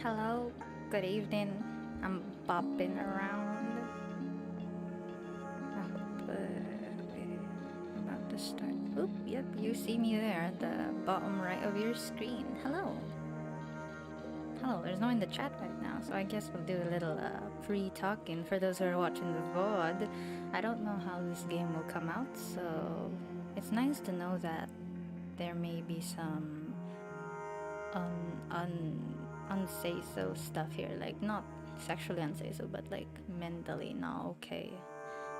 Hello, good evening. I'm bopping around. I hope we're about to start. Oop, yep, you see me there at the bottom right of your screen. Hello. Hello, there's no one in the chat right now, so I guess we'll do a little pre-talking for those who are watching the VOD. I don't know how this game will come out, so it's nice to know that there may be some unsay-so stuff here, like not sexually unsay-so, but like mentally not okay.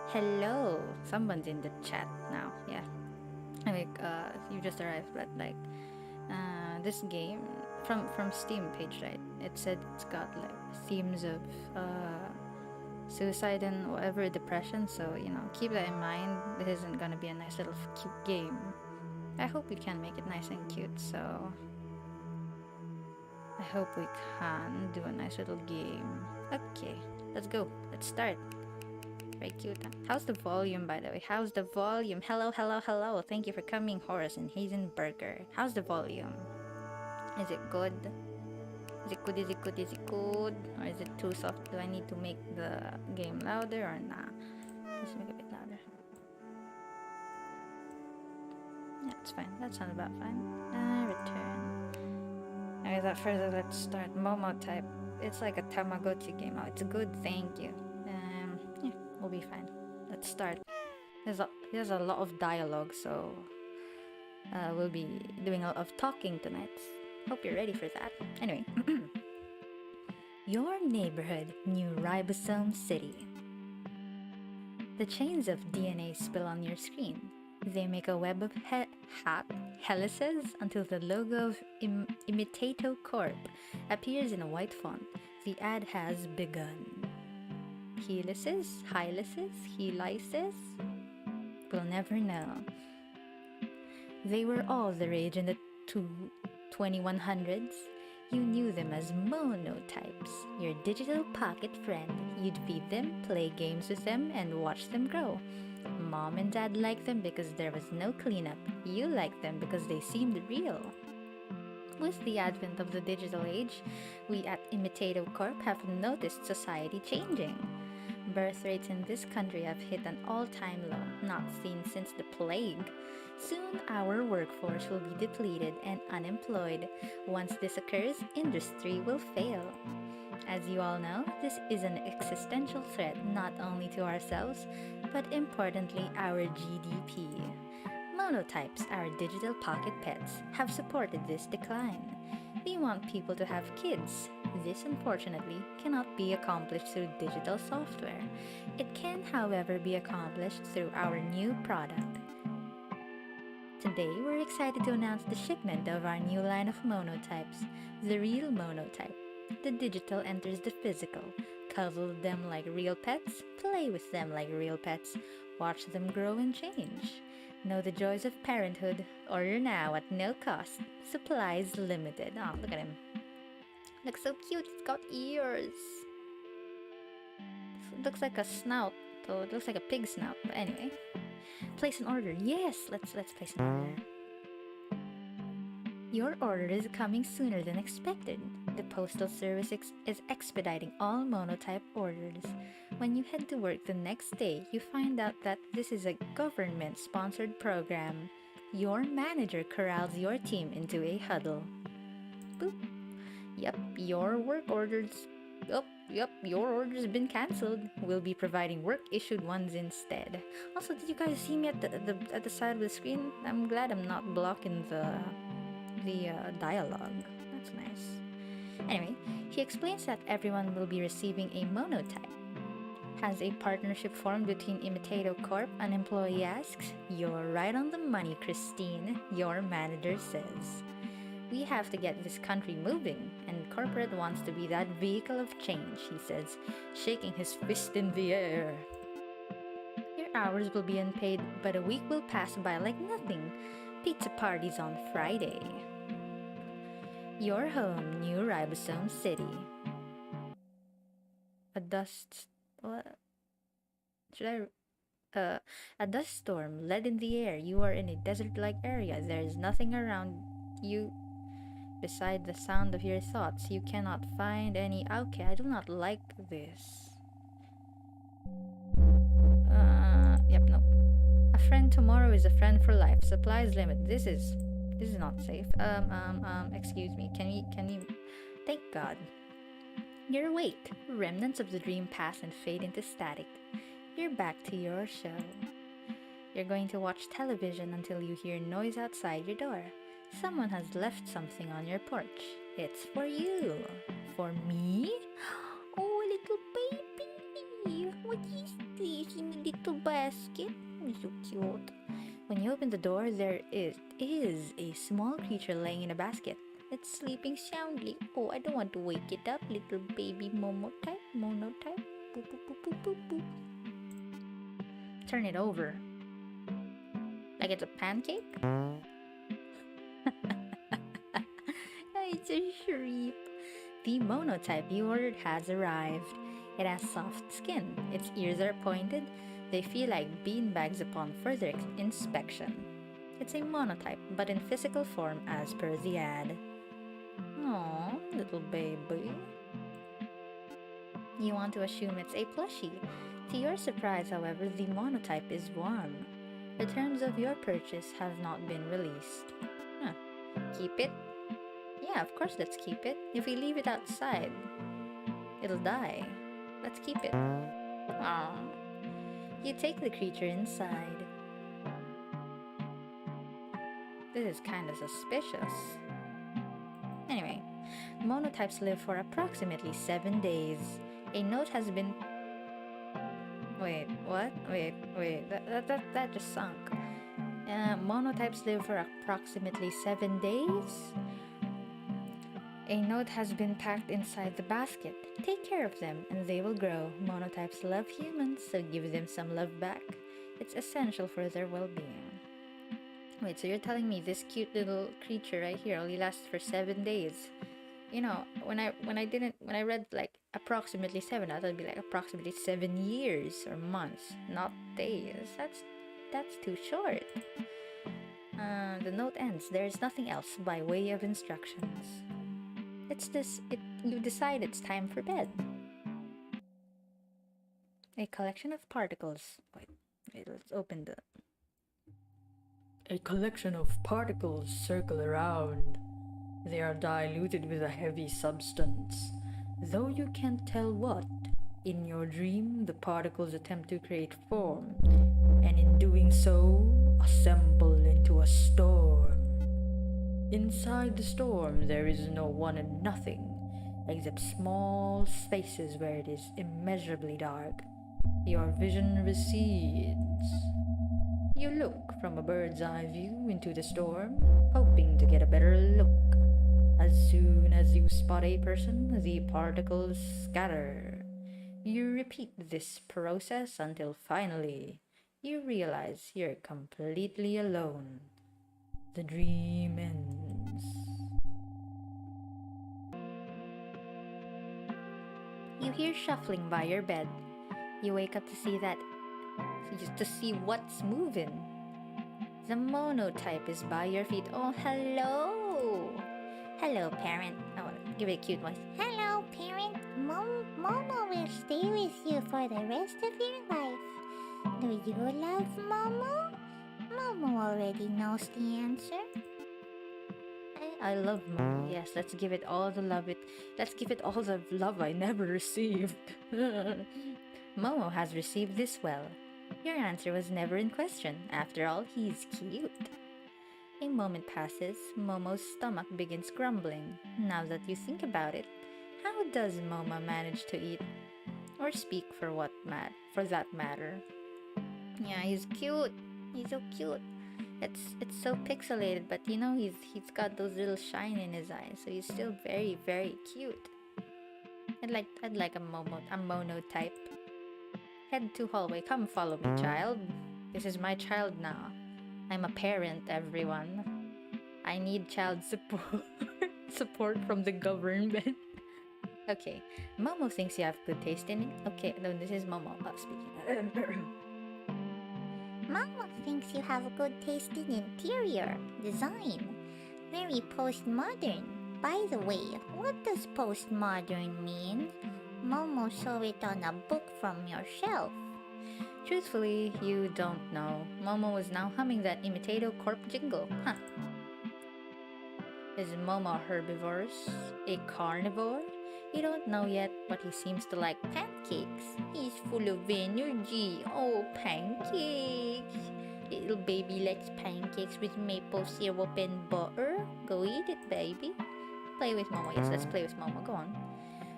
Hello, someone's in the chat now. Yeah, like you just arrived, but like this game from Steam page, right? It said it's got like themes of suicide and whatever, depression. So you know, keep that in mind. This isn't gonna be a nice little cute game. I hope we can make it nice and cute. So I hope we can do a nice little game. Okay, let's go. Let's start. Very cute. Huh? How's the volume, by the way? How's the volume? Hello, hello, hello. Thank you for coming, Horace and Hazenberger. How's the volume? Is it good? Is it good? Is it good? Is it good? Or is it too soft? Do I need to make the game louder or nah? Let's make it a bit louder. Yeah, it's fine. That sounds about fine. Return. Okay, without further, let's start. Momotype. It's like a Tamagotchi game. Oh, it's good, thank you. Yeah, we'll be fine. Let's start. There's a lot of dialogue, so we'll be doing a lot of talking tonight. Hope you're ready for that. Anyway, your neighborhood, New Ribosome City. The chains of DNA spill on your screen. They make a web of helices until the logo of Imitato Corp appears in a white font. The ad has begun. Helices? Hylices? Helices? We'll never know. They were all the rage in the 2100s. You knew them as monotypes, your digital pocket friend. You'd feed them, play games with them, and watch them grow. Mom and Dad liked them because there was no cleanup. You liked them because they seemed real. With the advent of the digital age, we at Imitato Corp have noticed society changing. Birth rates in this country have hit an all-time low, not seen since the plague. Soon our workforce will be depleted and unemployed. Once this occurs, industry will fail. As you all know, this is an existential threat not only to ourselves, but importantly our GDP. Monotypes, our digital pocket pets, have supported this decline. We want people to have kids. This, unfortunately, cannot be accomplished through digital software. It can, however, be accomplished through our new product. Today, we're excited to announce the shipment of our new line of monotypes, the real monotype. The digital enters the physical. Cuddle them like real pets, play with them like real pets, watch them grow and change. Know the joys of parenthood. Order now at no cost. Supplies limited. Oh, look at him. Looks so cute. It's got ears. It looks like a snout, though it looks like a pig snout. But anyway, place an order. Yes, let's place an order. Your order is coming sooner than expected. The postal service is expediting all monotype orders. When you head to work the next day, you find out that this is a government-sponsored program. Your manager corrals your team into a huddle. Boop. Yep, your order's been cancelled. We'll be providing work-issued ones instead. Also, did you guys see me at the side of the screen? I'm glad I'm not blocking the dialogue. That's nice. Anyway, he explains that everyone will be receiving a monotype. Has a partnership formed between Imitato Corp? An employee asks. You're right on the money, Christine, your manager says. We have to get this country moving, and corporate wants to be that vehicle of change, he says, shaking his fist in the air. Your hours will be unpaid, but a week will pass by like nothing. Pizza parties on Friday. Your home, New Ribosome City. A dust storm led in the air. You are in a desert-like area. There is nothing around you. Beside the sound of your thoughts, you cannot find any. Okay, I do not like this. Yep, nope. A friend tomorrow is a friend for life. Supplies limit. This is not safe. Excuse me. Can you? Thank God. You're awake. Remnants of the dream pass and fade into static. You're back to your show. You're going to watch television until you hear noise outside your door. Someone has left something on your porch. It's for you. For me? Oh, little baby. What is this in a little basket? It's so cute. When you open the door, there is a small creature laying in a basket. It's sleeping soundly. Oh, I don't want to wake it up, little baby Momotype. Monotype. Boop, boop, boop, boop, boop, boop. Turn it over. Like it's a pancake? It's a shrimp. The monotype you ordered has arrived. It has soft skin. Its ears are pointed. They feel like beanbags upon further inspection. It's a monotype, but in physical form as per the ad. Aww, little baby. You want to assume it's a plushie. To your surprise, however, the monotype is warm. The terms of your purchase have not been released. Huh. Keep it? Yeah, of course let's keep it. If we leave it outside, it'll die. Let's keep it. Aww. You take the creature inside. This is kinda suspicious. Anyway, monotypes live for approximately 7 days. A note has been... Wait, what? Wait, that just sunk. Monotypes live for approximately 7 days? A note has been packed inside the basket. Take care of them and they will grow. Monotypes love humans, so give them some love back. It's essential for their well-being. Wait, so you're telling me this cute little creature right here only lasts for 7 days? You know, when I read like approximately 7, I thought it'd be like approximately 7 years or months, not days. That's too short. The note ends. There is nothing else by way of instructions. You decide it's time for bed. A collection of particles. Wait, let's open the... A collection of particles circle around. They are diluted with a heavy substance. Though you can't tell what, in your dream the particles attempt to create form, and in doing so, assemble into a storm. Inside the storm there is no one and nothing, except small spaces where it is immeasurably dark. Your vision recedes. You look from a bird's eye view into the storm, hoping to get a better look. As soon as you spot a person, the particles scatter. You repeat this process until finally you realize you're completely alone. The dream ends. You hear shuffling by your bed. You wake up to see what's moving. The monotype is by your feet. Oh, hello! Hello, parent. Oh, give it a cute voice. Hello, parent. Momo will stay with you for the rest of your life. Do you love Momo? Momo already knows the answer. I love Momo. Yes, let's give it all the love I never received. Momo has received this well. Your answer was never in question. After all, he's cute. A moment passes. Momo's stomach begins grumbling. Now that you think about it, how does Momo manage to eat? Or speak for that matter? Yeah, he's cute. He's so cute. It's so pixelated, but you know he's got those little shine in his eyes, so he's still very, very cute. I'd like a monotype. Head to hallway. Come follow me, child. This is my child now. I'm a parent, everyone. I need child support from the government. Okay, Momo thinks you have good taste in it. Okay, no, this is Momo speaking. Momo thinks you have good taste in interior design. Very postmodern. By the way, what does postmodern mean? Momo saw it on a book from your shelf. Truthfully, you don't know. Momo was now humming that imitato corp jingle. Huh. Is Momo herbivorous? A carnivore? You don't know yet, but he seems to like pancakes. He's full of energy. Oh, pancakes! Little baby likes pancakes with maple syrup and butter. Go eat it, baby. Play with Momo. Yes, let's play with Momo. Go on.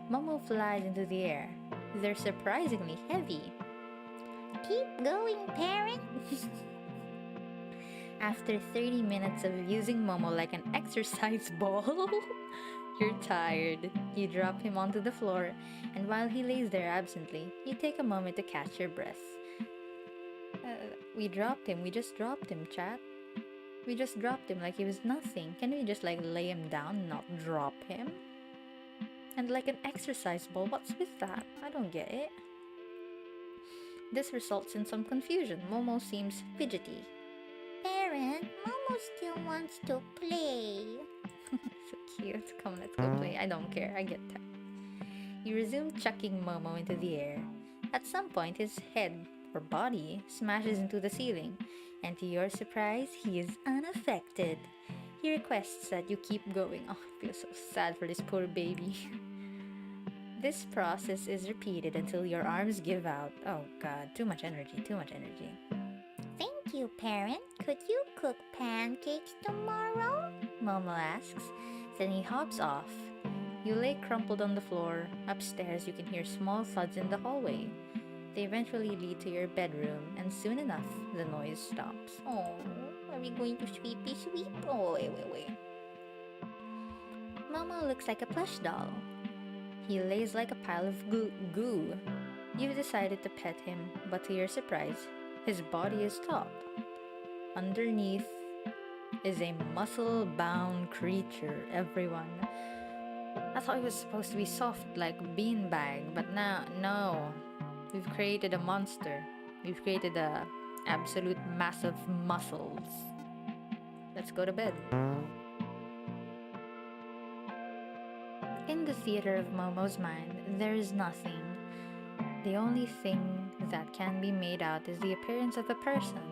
Momo flies into the air. They're surprisingly heavy. Keep going, parent. After 30 minutes of using Momo like an exercise ball, you're tired. You drop him onto the floor, and while he lays there absently, you take a moment to catch your breath. We just dropped him, chat. We just dropped him like he was nothing. Can we just lay him down, not drop him? And like an exercise ball, what's with that? I don't get it. This results in some confusion. Momo seems fidgety. Parent, Momo still wants to play. So cute. Come, let's go play. I don't care. I get that. You resume chucking Momo into the air. At some point, his head or body smashes into the ceiling, and to your surprise, he is unaffected. He requests that you keep going. Oh, I feel so sad for this poor baby. This process is repeated until your arms give out. Oh god, too much energy, too much energy. Thank you, parent. Could you cook pancakes tomorrow? Momo asks. Then he hops off. You lay crumpled on the floor. Upstairs, you can hear small thuds in the hallway. They eventually lead to your bedroom, and soon enough, the noise stops. Oh, are we going to sweepy sweep? Oh, wait. Momo looks like a plush doll. He lays like a pile of goo. You've decided to pet him, but to your surprise, his body is taut. Underneath is a muscle-bound creature, everyone. I thought it was supposed to be soft like beanbag, but now, no. We've created a monster. We've created a absolute mass of muscles. Let's go to bed. In the theater of Momo's mind, there is nothing. The only thing that can be made out is the appearance of a person.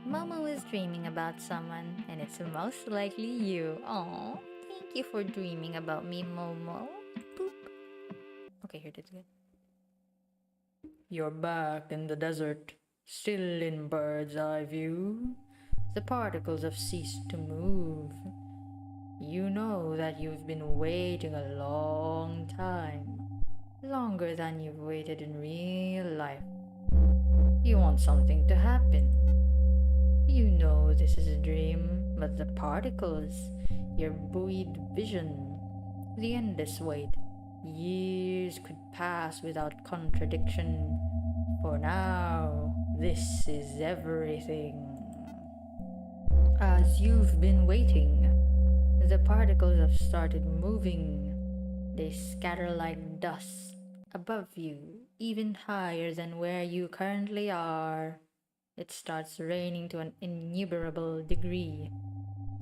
Momo is dreaming about someone, and it's most likely you. Aww, thank you for dreaming about me, Momo. Boop. Okay, here it is again. You're back in the desert, still in bird's eye view. The particles have ceased to move. You know that you've been waiting a long time. Longer than you've waited in real life. You want something to happen. You know this is a dream, but the particles, your buoyed vision, the endless wait. Years could pass without contradiction. For now, this is everything. As you've been waiting, the particles have started moving. They scatter like dust above you, even higher than where you currently are. It starts raining to an innumerable degree.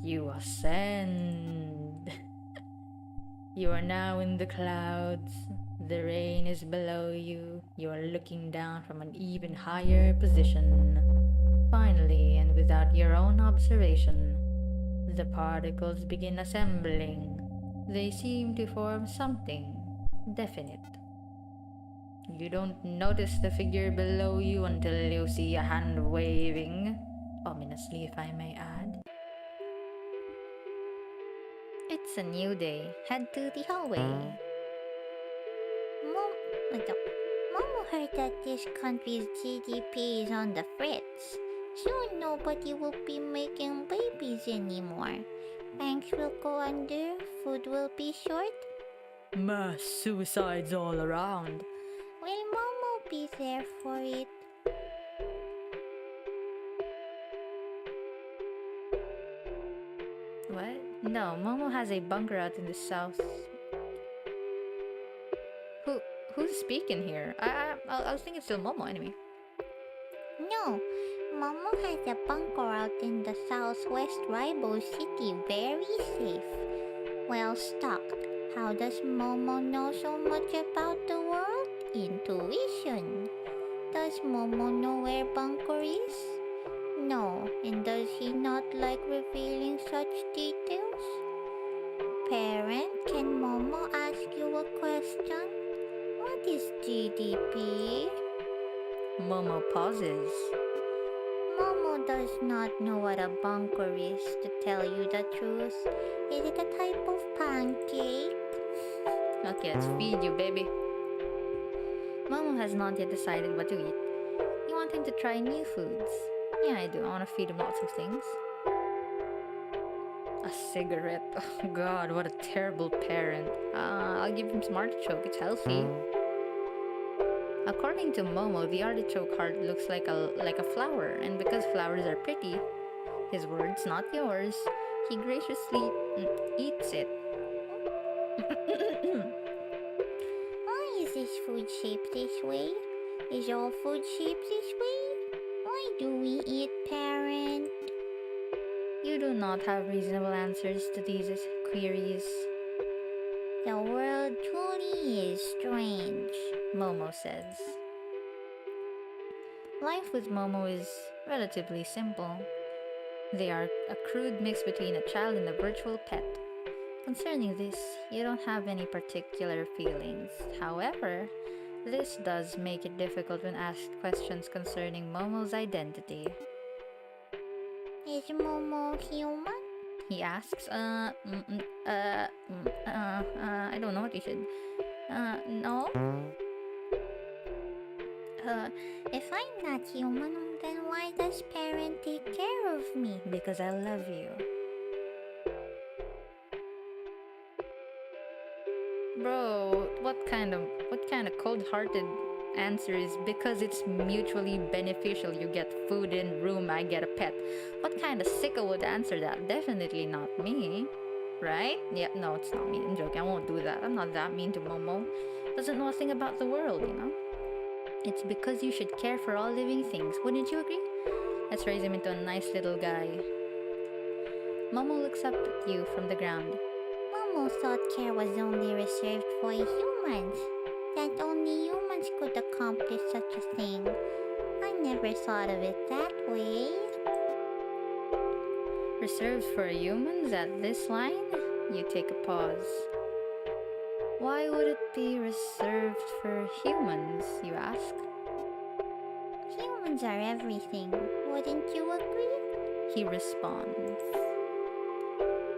You ascend. You are now in the clouds. The rain is below you. You are looking down from an even higher position. Finally, and without your own observation, the particles begin assembling. They seem to form something definite. You don't notice the figure below you until you see a hand waving, ominously if I may add. It's a new day. Head to the hallway. Momo heard that this country's GDP is on the fritz. Soon nobody will be making babies anymore. Banks will go under, food will be short. Mass suicides all around. Will Momo be there for it? What? No, Momo has a bunker out in the south. Who's speaking here? I was thinking it's still Momo anyway. No, Momo has a bunker out in the southwest rival city, very safe. Well, stuck. How does Momo know so much about the world? Intuition. Does Momo know where Bunker is? No. And does he not like revealing such details? Parent, can Momo ask you a question? What is GDP? Momo pauses. Momo does not know what a bunker is, to tell you the truth. Is it a type of pancake? Okay, let's feed you, baby. Momo has not yet decided what to eat. You want him to try new foods? Yeah, I do. I want to feed him lots of things. A cigarette. Oh god, what a terrible parent. I'll give him some artichoke. It's healthy. According to Momo, the artichoke heart looks like a flower, and because flowers are pretty, his words, not yours, he graciously eats it. Why is this food shaped this way? Is all food shaped this way? Why do we eat, parent? You do not have reasonable answers to these queries. The world truly is strange, Momo says. Life with Momo is relatively simple. They are a crude mix between a child and a virtual pet. Concerning this, you don't have any particular feelings. However, this does make it difficult when asked questions concerning Momo's identity. Is Momo human? He asks, I don't know what he should. No? If I'm not human, then why does parent take care of me? Because I love you. Bro, what kind of cold-hearted answer is because it's mutually beneficial? You get food and room, I get a pet. What kind of sicko would answer that? Definitely not me. Right? Yeah, no, it's not me. I'm joking. I won't do that. I'm not that mean to Momo. Doesn't know a thing about the world, you know? It's because you should care for all living things. Wouldn't you agree? Let's raise him into a nice little guy. Momo looks up at you from the ground. Momo thought care was only reserved for humans. That only humans could accomplish such a thing. I never thought of it that way. Reserved for humans at this line? You take a pause. Why would it be reserved for humans, you ask? Humans are everything. Wouldn't you agree? He responds.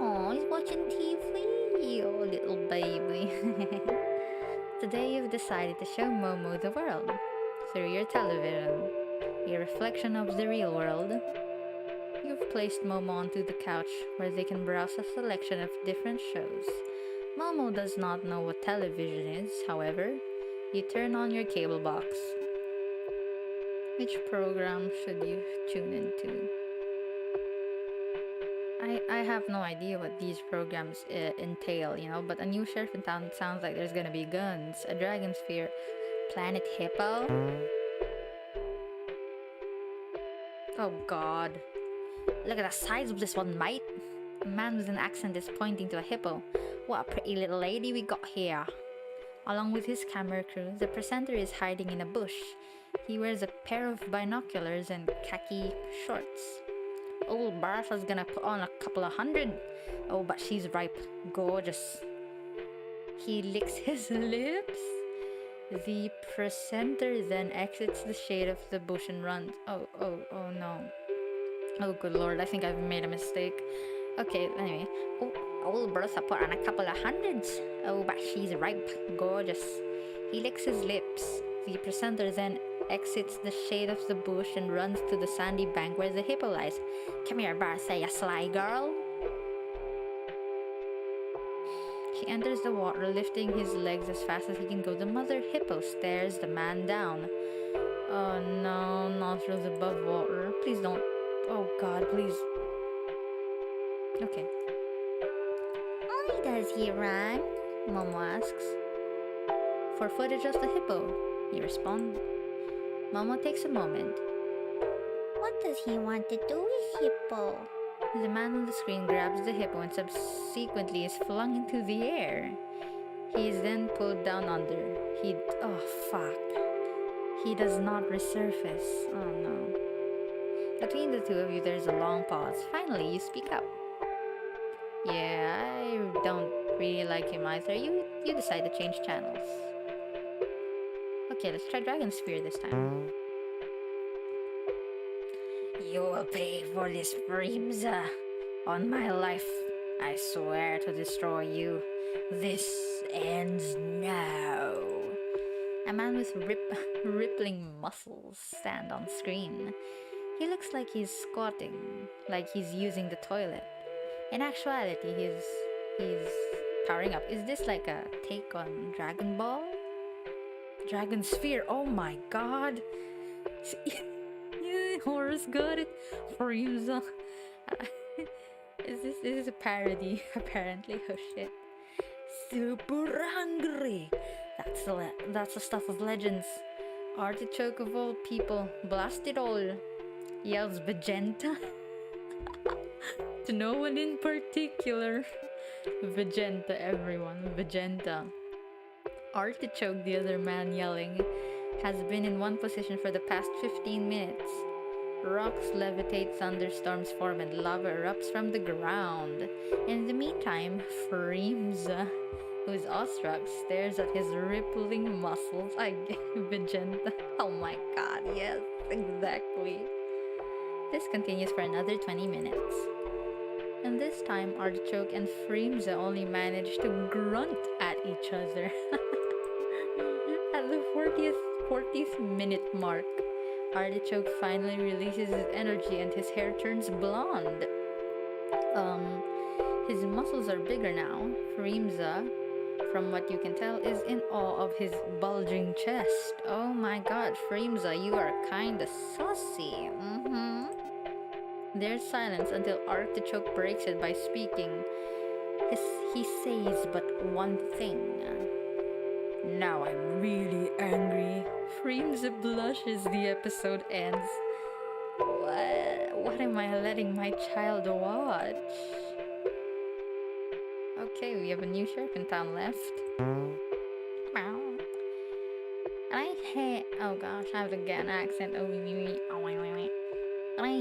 Oh, he's watching TV, oh little baby. Today you've decided to show Momo the world through your television, a reflection of the real world. You've placed Momo onto the couch where they can browse a selection of different shows. Momo does not know what television is, however. You turn on your cable box. Which program should you tune into? I have no idea what these programs entail, you know, but a new sheriff in town sounds like there's gonna be guns, a dragon sphere, Planet Hippo. Oh god. Look at the size of this one, mate. A man with an accent is pointing to a hippo. What a pretty little lady we got here. Along with his camera crew, the presenter is hiding in a bush. He wears a pair of binoculars and khaki shorts. Old Bertha's gonna put on a couple of hundred. Oh, but she's ripe. Gorgeous. He licks his lips. The presenter then exits the shade of the bush and runs. Oh no. Oh, good lord, I think I've made a mistake. Okay, anyway. Oh, old Bertha put on a couple of hundreds. Oh, but she's ripe. Gorgeous. He licks his lips. The presenter then exits the shade of the bush and runs to the sandy bank where the hippo lies. Come here, Bertha, you sly girl. He enters the water, lifting his legs as fast as he can go. The mother hippo stares the man down. Oh no, nostrils above water. Please don't. Oh god, please. Okay. Why does he run? Momo asks. For footage of the hippo, you respond. Momo takes a moment. What does he want to do with Hippo? The man on the screen grabs the hippo and subsequently is flung into the air. He is then pulled down under. Oh fuck. He does not resurface. Oh no. Between the two of you, there's a long pause. Finally, you speak up. Yeah, I don't really like him either. You decide to change channels. Okay, let's try Dragon Spear this time. You will pay for this, Freemza. On my life, I swear to destroy you. This ends now. A man with rippling muscles stand on screen. He looks like he's squatting, like he's using the toilet. In actuality, he's powering up. Is this like a take on Dragon Ball? Dragon Sphere, oh my god! Horus got it! Freemza. This is a parody, apparently. Oh shit. Super hungry! That's the stuff of legends. Artichoke of all people, blast it all! Yells Vegeta. To no one in particular. Vegeta, everyone. Vegeta. Artichoke, the other man yelling, has been in one position for the past 15 minutes. Rocks levitate, thunderstorms form, and lava erupts from the ground. In the meantime, Freemza, who's awestruck, stares at his rippling muscles. Vegeta. Oh my god, yes, exactly. This continues for another 20 minutes. And this time, Artichoke and Freemza only manage to grunt at each other. At the 40th minute mark, Artichoke finally releases his energy and his hair turns blonde. His muscles are bigger now. Freemza, from what you can tell, is in awe of his bulging chest. Oh my god, Freemza, you are kinda saucy. There's silence until Artichoke breaks it by speaking. He says but one thing. Now I'm really angry. Freemza blushes. The episode ends. What am I letting my child watch? Okay, we have a new sheriff in town left. Oh gosh, I have to get an accent. I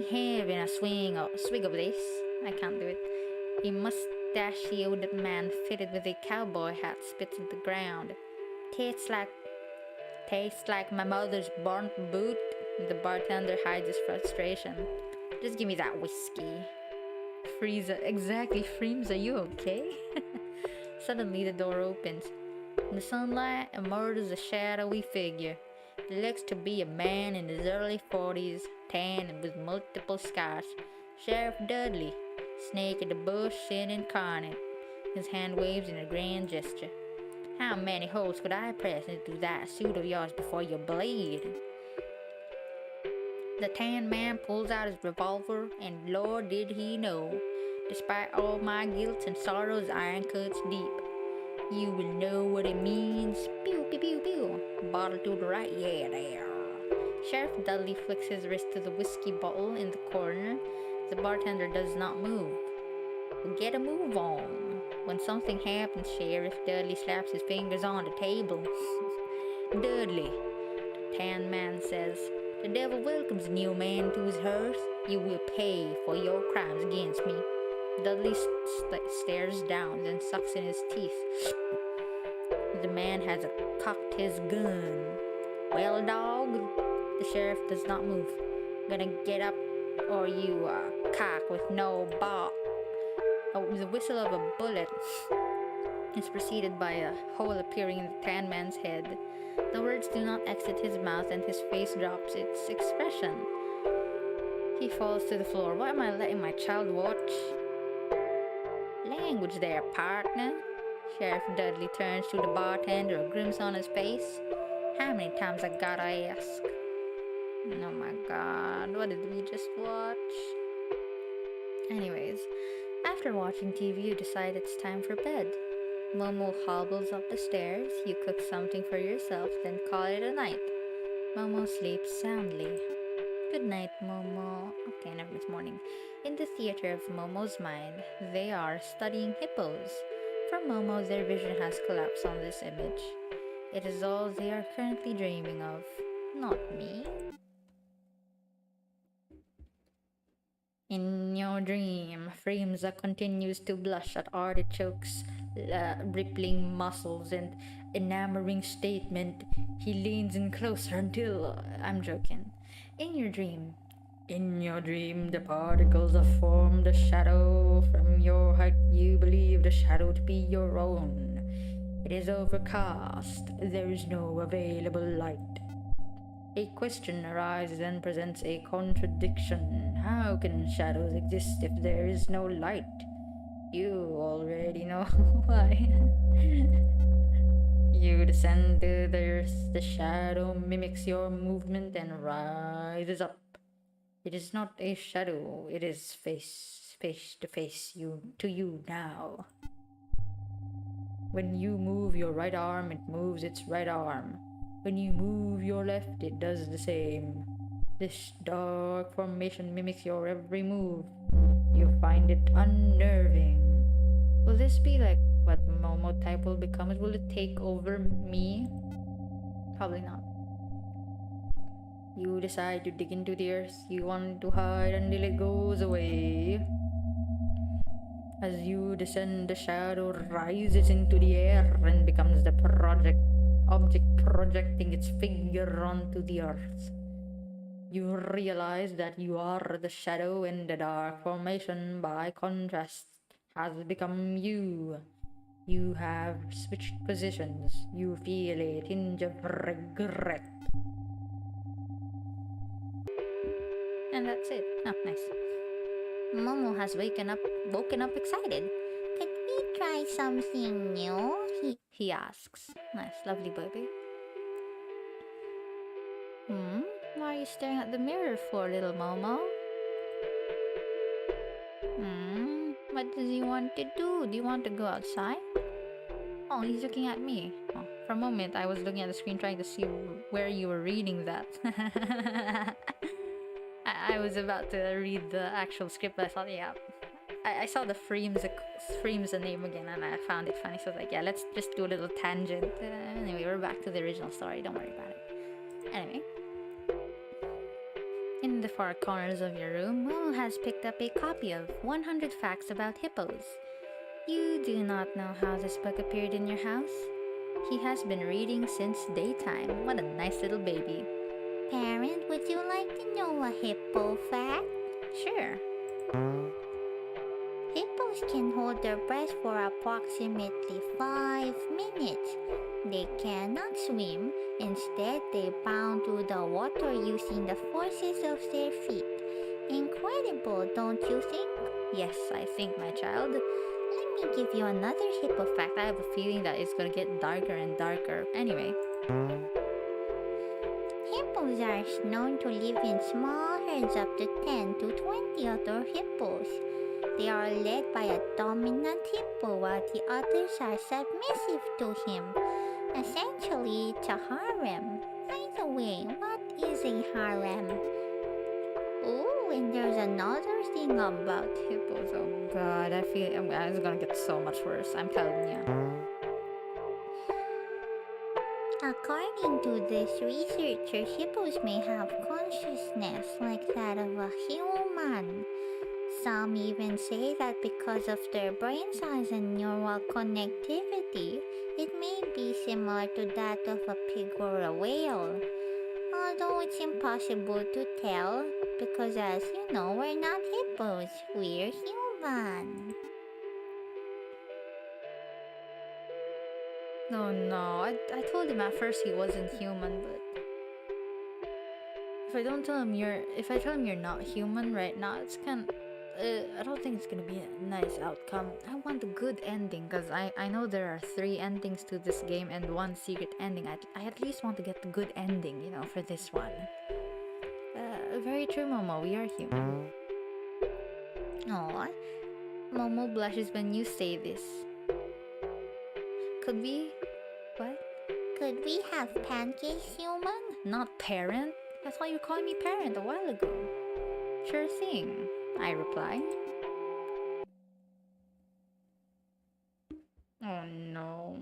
having a swig of this. I can't do it. A mustachioed man fitted with a cowboy hat spits at the ground. Tastes like my mother's burnt boot. The bartender hides his frustration. Just give me that whiskey. Freemza, are you okay? Suddenly the door opens. In the sunlight emerges a shadowy figure. It looks to be a man in his early 40s, tan and with multiple scars. Sheriff Dudley, snake in the bush, sin incarnate. His hand waves in a grand gesture. How many holes could I press into that suit of yours before you bleed? The tan man pulls out his revolver, and Lord did he know, despite all my guilt and sorrows, iron cuts deep. You will know what it means. Pew, pew, pew, pew. Bottle to the right, yeah, there. Sheriff Dudley flicks his wrist to the whiskey bottle in the corner. The bartender does not move. Well, get a move on. When something happens, Sheriff Dudley slaps his fingers on the table. Dudley, the tan man says, the devil welcomes a new man to his hearth. You will pay for your crimes against me. Dudley stares down, then sucks in his teeth. The man has cocked his gun. Well, dog, the sheriff does not move. Gonna get up, or you cock with no ball. The whistle of a bullet is preceded by a hole appearing in the tan man's head. The words do not exit his mouth, and his face drops its expression. He falls to the floor. Why am I letting my child watch? Language there, partner. Sheriff Dudley turns to the bartender, a grimace on his face. How many times I gotta ask? Oh my god, what did we just watch? Anyways, after watching TV, you decide it's time for bed. Momo hobbles up the stairs, you cook something for yourself, then call it a night. Momo sleeps soundly. Good night, Momo. Okay, never, it's morning. In the theater of Momo's mind, they are studying hippos. For Momo, their vision has collapsed on this image. It is all they are currently dreaming of. Not me. In your dream, Fremza continues to blush at artichoke's rippling muscles and enamoring statement. He leans in closer until I'm joking. In your dream, the particles have formed a shadow. From your height, you believe the shadow to be your own. It is overcast. There is no available light. A question arises and presents a contradiction. How can shadows exist if there is no light? You already know why. You descend to the earth, the shadow mimics your movement and rises up. It is not a shadow, it is face to face to you now. When you move your right arm, it moves its right arm. When you move your left, it does the same. This dark formation mimics your every move. You find it unnerving. Will this be like what Momotype will become? Will it take over me? Probably not. You decide to dig into the earth. You want to hide until it goes away. As you descend, the shadow rises into the air and becomes the object projecting its figure onto the earth. You realize that you are the shadow and the dark formation, by contrast, has become you. You have switched positions. You feel a tinge of regret. And that's it. Oh, nice. Momo has woken up excited. Could we try something new? He asks. Nice, lovely baby. Why are you staring at the mirror for, little Momo? What does he want to do? Do you want to go outside? Oh, he's looking at me. Oh, for a moment, I was looking at the screen trying to see where you were reading that. I was about to read the actual script, but I thought, yeah. I saw the Fremza name again, and I found it funny, so I was like, yeah, let's just do a little tangent. Anyway, we're back to the original story, don't worry about it. Anyway. In the far corners of your room, Momo has picked up a copy of 100 Facts About Hippos. You do not know how this book appeared in your house. He has been reading since daytime. What a nice little baby. Parent, would you like to know a hippo fact? Sure. Hippos can hold their breath for approximately 5 minutes. They cannot swim. Instead, they bound through the water using the forces of their feet. Incredible, don't you think? Yes, I think, my child. Let me give you another hippo fact. I have a feeling that it's gonna get darker and darker. Anyway. Hippos are known to live in small herds up to 10 to 20 other hippos. They are led by a dominant hippo while the others are submissive to him. Essentially, it's a harem. By the way, what is a harem? Oh, and there's another thing about hippos. Oh god, I feel it's gonna get so much worse. I'm telling you. According to this researcher, hippos may have consciousness like that of a human. Some even say that because of their brain size and neural connectivity, it may be similar to that of a pig or a whale. Although it's impossible to tell, because as you know, we're not hippos, we're human. Oh no, I told him at first he wasn't human, but if I tell him you're not human right now, it's kind of, I don't think it's gonna be a nice outcome. I want a good ending, because I know there are 3 endings to this game and 1 secret ending. I at least want to get the good ending, you know, for this one. Very true, Momo, we are human. Aw, Momo blushes when you say this. Could we? What? Could we have pancakes, human? Not parent? thought you were calling me parent a while ago. Sure thing, I reply. Oh no.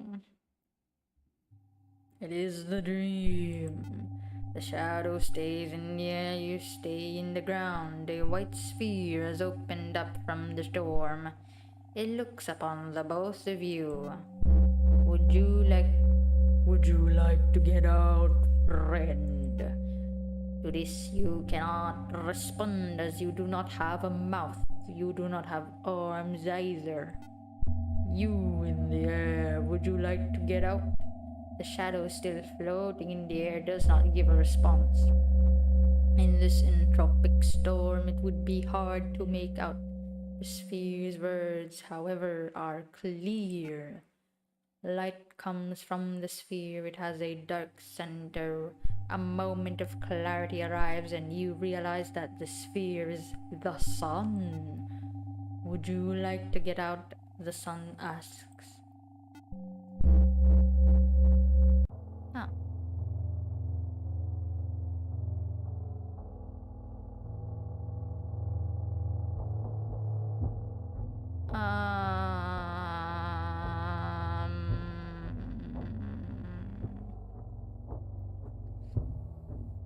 It is the dream. The shadow stays in the air, you stay in the ground. A white sphere has opened up from the storm. It looks upon the both of you. Would you like to get out, friend? To this you cannot respond, as you do not have a mouth. You do not have arms either. You in the air, would you like to get out? The shadow still floating in the air does not give a response. In this entropic storm, it would be hard to make out. The sphere's words, however, are clear. Light comes from the sphere, it has a dark center. A moment of clarity arrives and you realize that the sphere is the sun. Would you like to get out? The sun asks. Huh.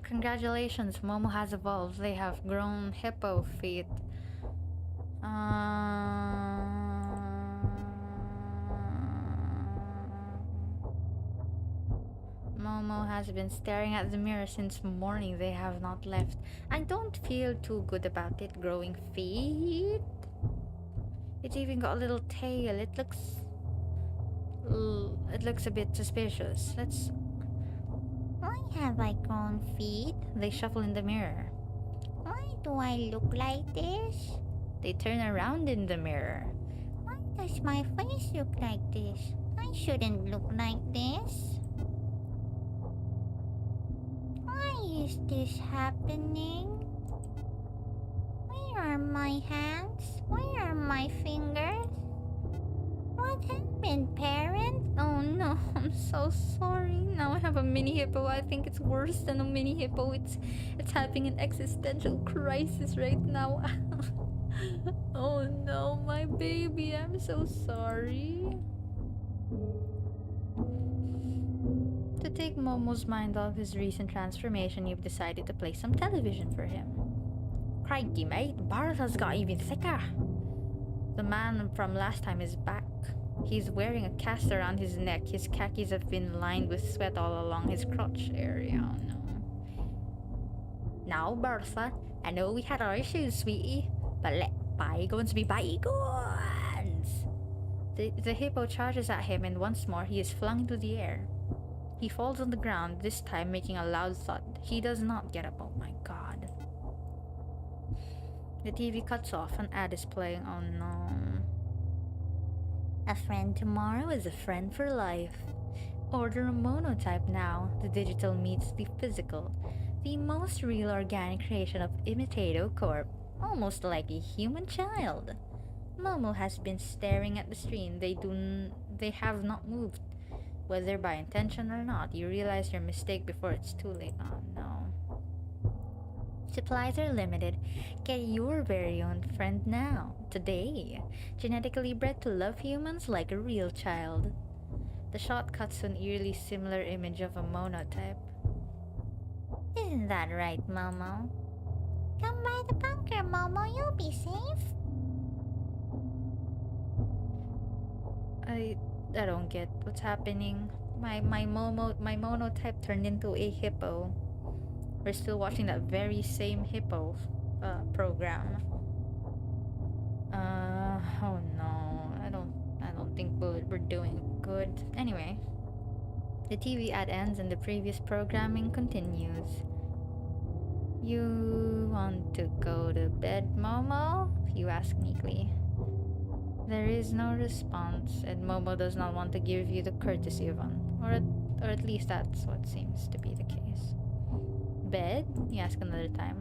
Congratulations, Momo has evolved. They have grown hippo feet. Momo has been staring at the mirror since morning. They have not left. I don't feel too good about it. Growing feet. It's even got a little tail. It looks a bit suspicious. Let's. Why have I grown feet? They shuffle in the mirror. Why do I look like this? They turn around in the mirror. Why does my face look like this? I shouldn't look like this. Why is this happening? Where are my hands? Where are my fingers? What happened, parent? Oh no, I'm so sorry. Now I have a mini hippo. I think it's worse than a mini hippo. It's having an existential crisis right now. Oh no, my baby. I'm so sorry. To take Momo's mind off his recent transformation, you've decided to play some television for him. Crikey, mate, Bartha's got even thicker. The man from last time is back. He's wearing a cast around his neck. His khakis have been lined with sweat all along his crotch area. Oh no. Now, Bertha, I know we had our issues, sweetie, but let bygones be bygones. The hippo charges at him, and once more he is flung into the air. He falls on the ground, this time making a loud thud. He does not get up. Oh my god. The TV cuts off. An ad is playing. Oh no. A friend tomorrow is a friend for life. Order a Momotype now. The digital meets the physical. The most real organic creation of Imitato Corp. Almost like a human child. Momo has been staring at the screen. They have not moved. Whether by intention or not, you realize your mistake before it's too late. Oh no. Supplies are limited. Get your very own friend now, today. Genetically bred to love humans like a real child. The shot cuts to an eerily similar image of a Momotype. Isn't that right, Momo? Come by the bunker, Momo. You'll be safe. I don't get what's happening. My Momotype turned into a hippo. We're still watching that very same hippo program. Oh no, I don't think we're doing good. Anyway, the TV ad ends and the previous programming continues. You want to go to bed, Momo? You ask meekly. There is no response, and Momo does not want to give you the courtesy of one, or at least that's what seems to be the case. Bed? You ask another time.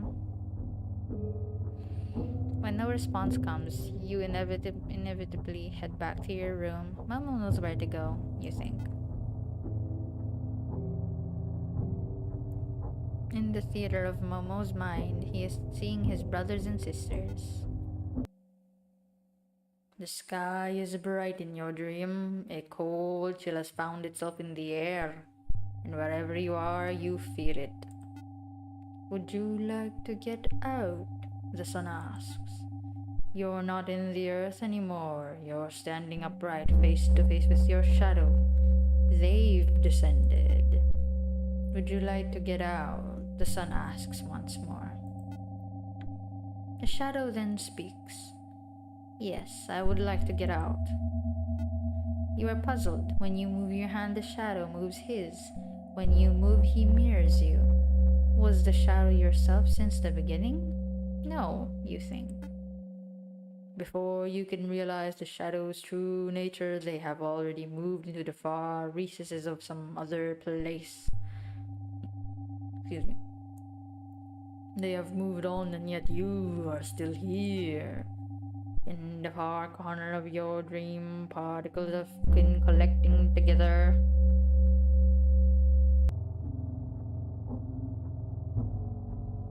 When no response comes, you inevitably head back to your room. Momo knows where to go, you think. In the theater of Momo's mind, he is seeing his brothers and sisters. The sky is bright in your dream. A cold chill has found itself in the air, and wherever you are, you feel it. Would you like to get out? The sun asks. You're not in the earth anymore. You're standing upright, face to face with your shadow. They've descended. Would you like to get out? The sun asks once more. The shadow then speaks. Yes, I would like to get out. You are puzzled. When you move your hand, the shadow moves his. When you move, he mirrors you. Was the shadow yourself since the beginning? No, you think. Before you can realize the shadow's true nature, they have already moved into the far recesses of some other place. Excuse me. They have moved on, and yet you are still here. In the far corner of your dream, particles have been collecting together.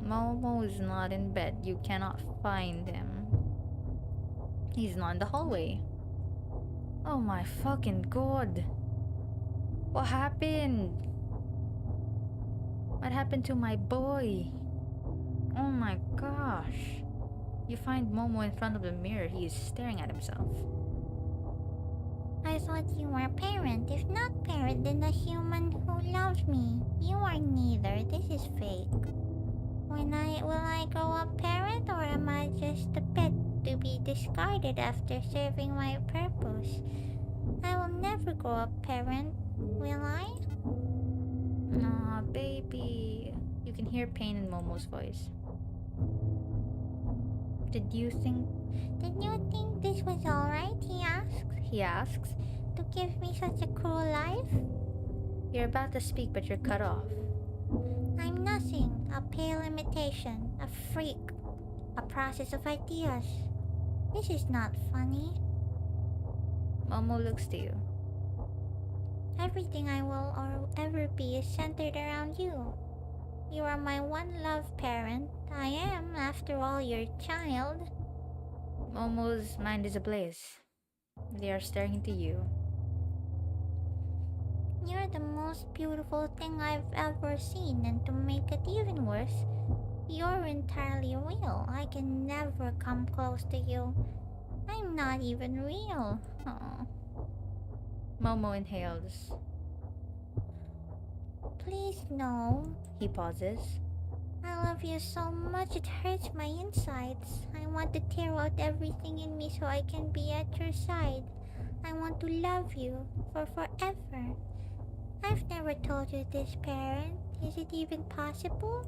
Momo is not in bed. You cannot find him. He's not in the hallway. Oh my fucking god. What happened? What happened to my boy? Oh my gosh. You find Momo in front of the mirror. He is staring at himself. I thought you were a parent. If not parent, then a human who loves me. You are neither. This is fake. Will I grow up parent, or am I just a pet to be discarded after serving my purpose? I will never grow up parent, will I? Aw, baby. You can hear pain in Momo's voice. Did you think this was alright? He asks. To give me such a cruel life? You're about to speak, but you're cut off. I'm nothing. A pale imitation. A freak. A process of ideas. This is not funny. Momo looks to you. Everything I will or ever be is centered around you. You are my one love parent. I am, after all, your child. Momo's mind is ablaze. They are staring into you. You're the most beautiful thing I've ever seen, and to make it even worse, you're entirely real. I can never come close to you. I'm not even real. Oh. Momo inhales. Please no. He pauses. I love you so much it hurts my insides. I want to tear out everything in me so I can be at your side. I want to love you for forever. I've never told you this, parent. Is it even possible?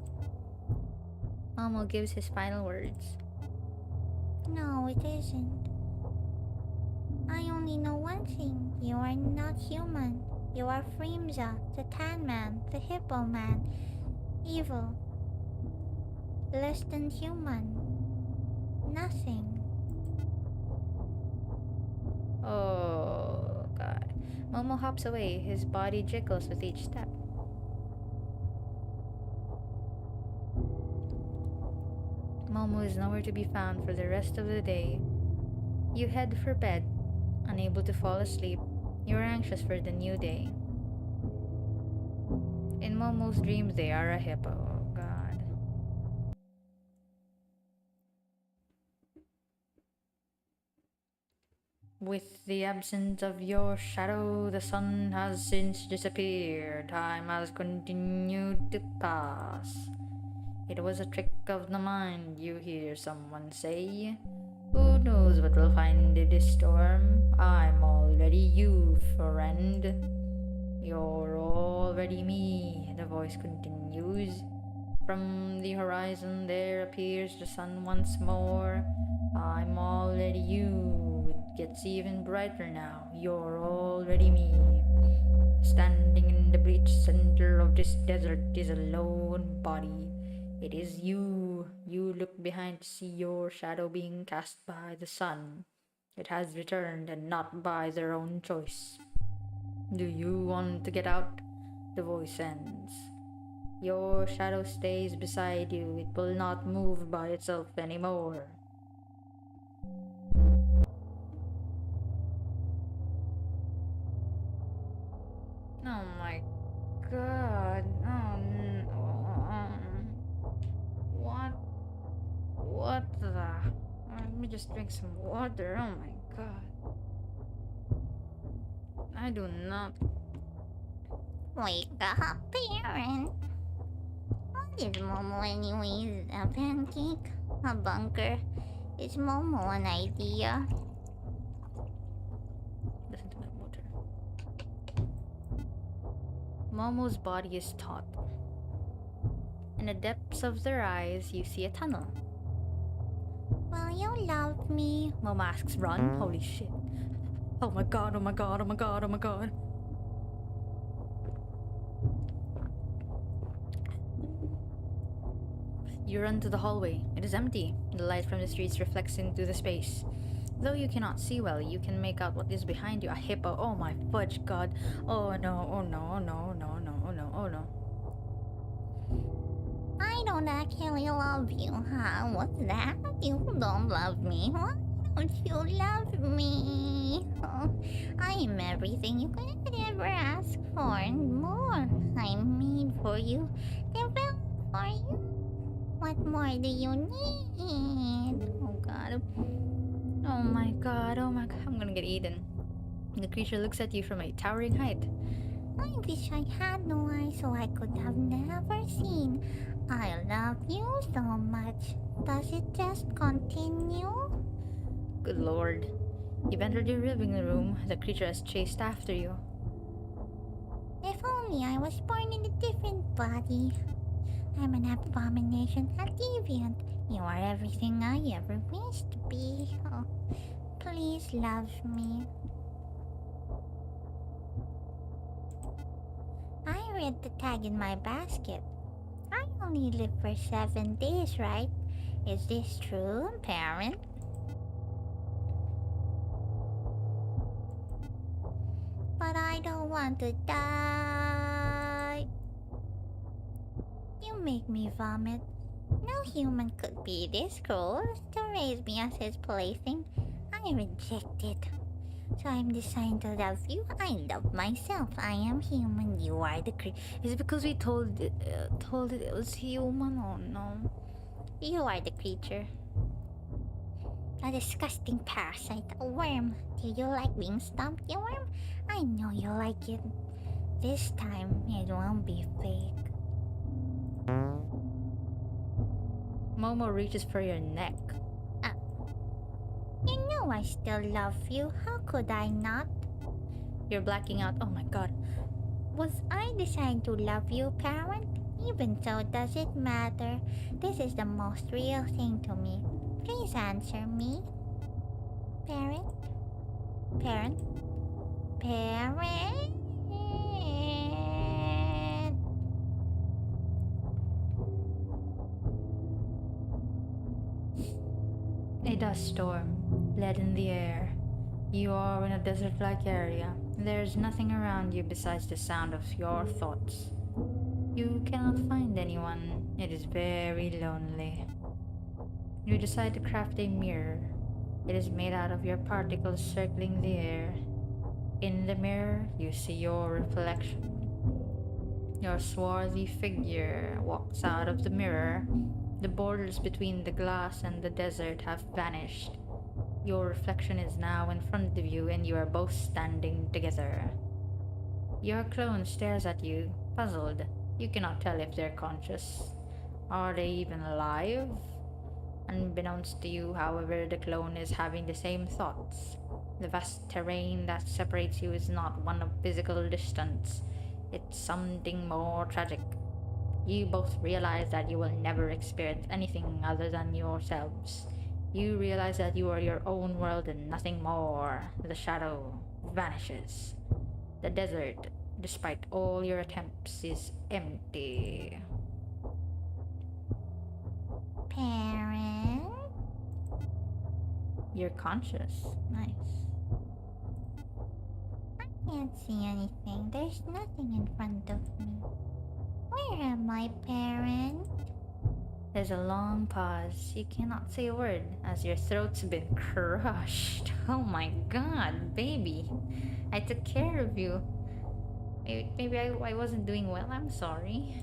Momo gives his final words. No, it isn't. I only know one thing. You are not human. You are Frimza, the Tan Man, the Hippo Man. Evil. Less than human. Nothing. Oh, God. Momo hops away. His body jiggles with each step. Momo is nowhere to be found for the rest of the day. You head for bed, unable to fall asleep. You're anxious for the new day. In Momo's dreams, they are a hippo. Oh, God. With the absence of your shadow, the sun has since disappeared. Time has continued to pass. It was a trick of the mind, you hear someone say. Who knows what we'll find in this storm? I'm already you, friend. You're already me, the voice continues. From the horizon there appears the sun once more. I'm already you. It gets even brighter now. You're already me. Standing in the bleak center of this desert is a lone body. It is you. You look behind to see your shadow being cast by the sun. It has returned, and not by their own choice. Do you want to get out? The voice ends. Your shadow stays beside you. It will not move by itself anymore. Oh my god. Oh no. What? What the? Let me just drink some water. Oh my god. I do not. Wake up, parent. What is Momo anyways? A pancake? A bunker? Is Momo an idea? Listen to my motor. Momo's body is taut. In the depths of their eyes, you see a tunnel. Will you love me? Momo asks, run. Holy shit. Oh my god, oh my god, oh my god, oh my god. You run to the hallway. It is empty. The light from the streets reflects into the space. Though you cannot see well, you can make out what is behind you. A hippo. Oh my fudge god. Oh no, oh no, oh no, no, no, oh no, oh no. I don't actually love you, huh? What's that? You don't love me. Why don't you love me? Oh, I am everything you could ever ask for and more. I'm made for you, developed for you. What more do you need? Oh god. Oh my god, oh my god. I'm gonna get eaten. The creature looks at you from a towering height. I wish I had no eyes so I could have never seen. I love you so much. Does it just continue? Good lord. You've entered your living room. The creature has chased after you. If only I was born in a different body. I'm an abomination, a deviant. You are everything I ever wished to be. Oh, please love me. I read the tag in my basket. I only live for 7 days, right? Is this true, parent? But I don't want to die. You make me vomit. No human could be this cruel to raise me as his plaything. I reject it. So I'm designed to love you. I love myself. I am human. You are the creature. Is it because we told it was human? Oh no. You are the creature. A disgusting parasite. A worm. Do you like being stomped, you worm? I know you like it. This time, it won't be fake. Momo reaches for your neck. You know I still love you. How could I not? You're blacking out. Oh my god. Was I designed to love you, parent? Even so, does it matter? This is the most real thing to me. Please answer me. Parent? Parent? Parent? A dust storm, lead in the air. You are in a desert-like area. There's nothing around you besides the sound of your thoughts. You cannot find anyone. It is very lonely. You decide to craft a mirror. It is made out of your particles circling the air. In the mirror, you see your reflection. Your swarthy figure walks out of the mirror. The borders between the glass and the desert have vanished. Your reflection is now in front of you and you are both standing together. Your clone stares at you, puzzled. You cannot tell if they're conscious. Are they even alive? Unbeknownst to you, however, the clone is having the same thoughts. The vast terrain that separates you is not one of physical distance. It's something more tragic. You both realize that you will never experience anything other than yourselves. You realize that you are your own world and nothing more. The shadow vanishes. The desert, despite all your attempts, is empty. Parent? You're conscious. Nice. I can't see anything. There's nothing in front of me. Where am I, parent? There's a long pause. You cannot say a word as your throat's been crushed. Oh my god, baby. I took care of you. Maybe I wasn't doing well. I'm sorry.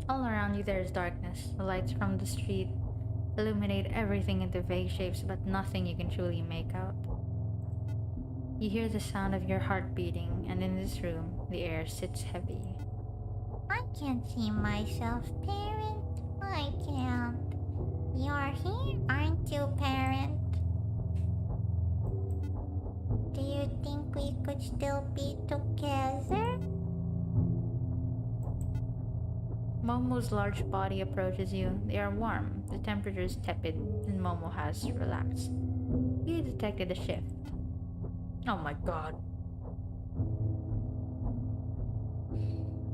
All around you there is darkness. The lights from the street illuminate everything into vague shapes, but nothing you can truly make out. You hear the sound of your heart beating, and in this room, the air sits heavy. I can't see myself, parent. I can't. You're here, aren't you, parent? Do you think we could still be together? Momo's large body approaches you. They are warm. The temperature is tepid, and Momo has relaxed. You detected a shift. Oh my god.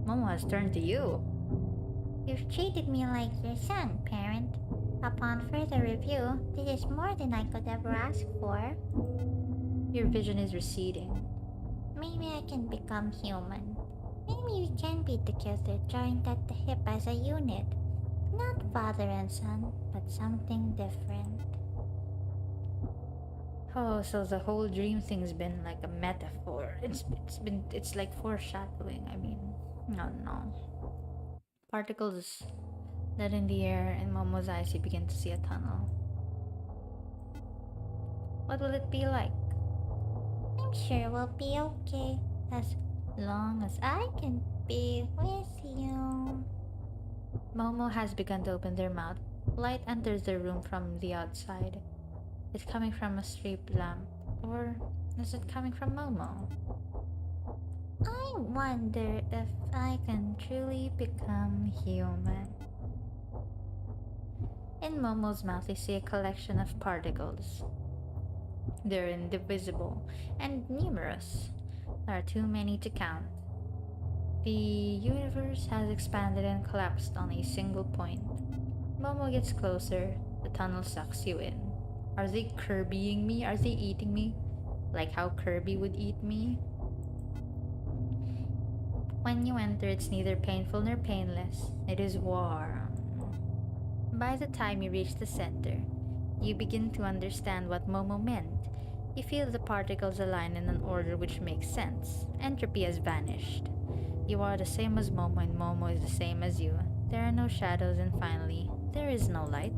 Momo has turned to you. You've treated me like your son, parent. Upon further review, this is more than I could ever ask for. Your vision is receding. Maybe I can become human. Maybe we can be together, joined at the hip as a unit. Not father and son, but something different. Oh, so the whole dream thing's been like a metaphor. It's like foreshadowing. I mean, no. Particles that in the air, in Momo's eyes you begin to see a tunnel. What will it be like? I'm sure we'll be okay, as long as I can be with you. Momo has begun to open their mouth. Light enters the room from the outside. It's coming from a street lamp, or is it coming from Momo? I wonder if I can truly become human. In Momo's mouth, you see a collection of particles. They're indivisible and numerous. There are too many to count. The universe has expanded and collapsed on a single point. Momo gets closer. The tunnel sucks you in. Are they Kirbying me? Are they eating me? Like how Kirby would eat me? When you enter, it's neither painful nor painless. It is warm. By the time you reach the center, you begin to understand what Momo meant. You feel the particles align in an order which makes sense. Entropy has vanished. You are the same as Momo, and Momo is the same as you. There are no shadows, and finally, there is no light.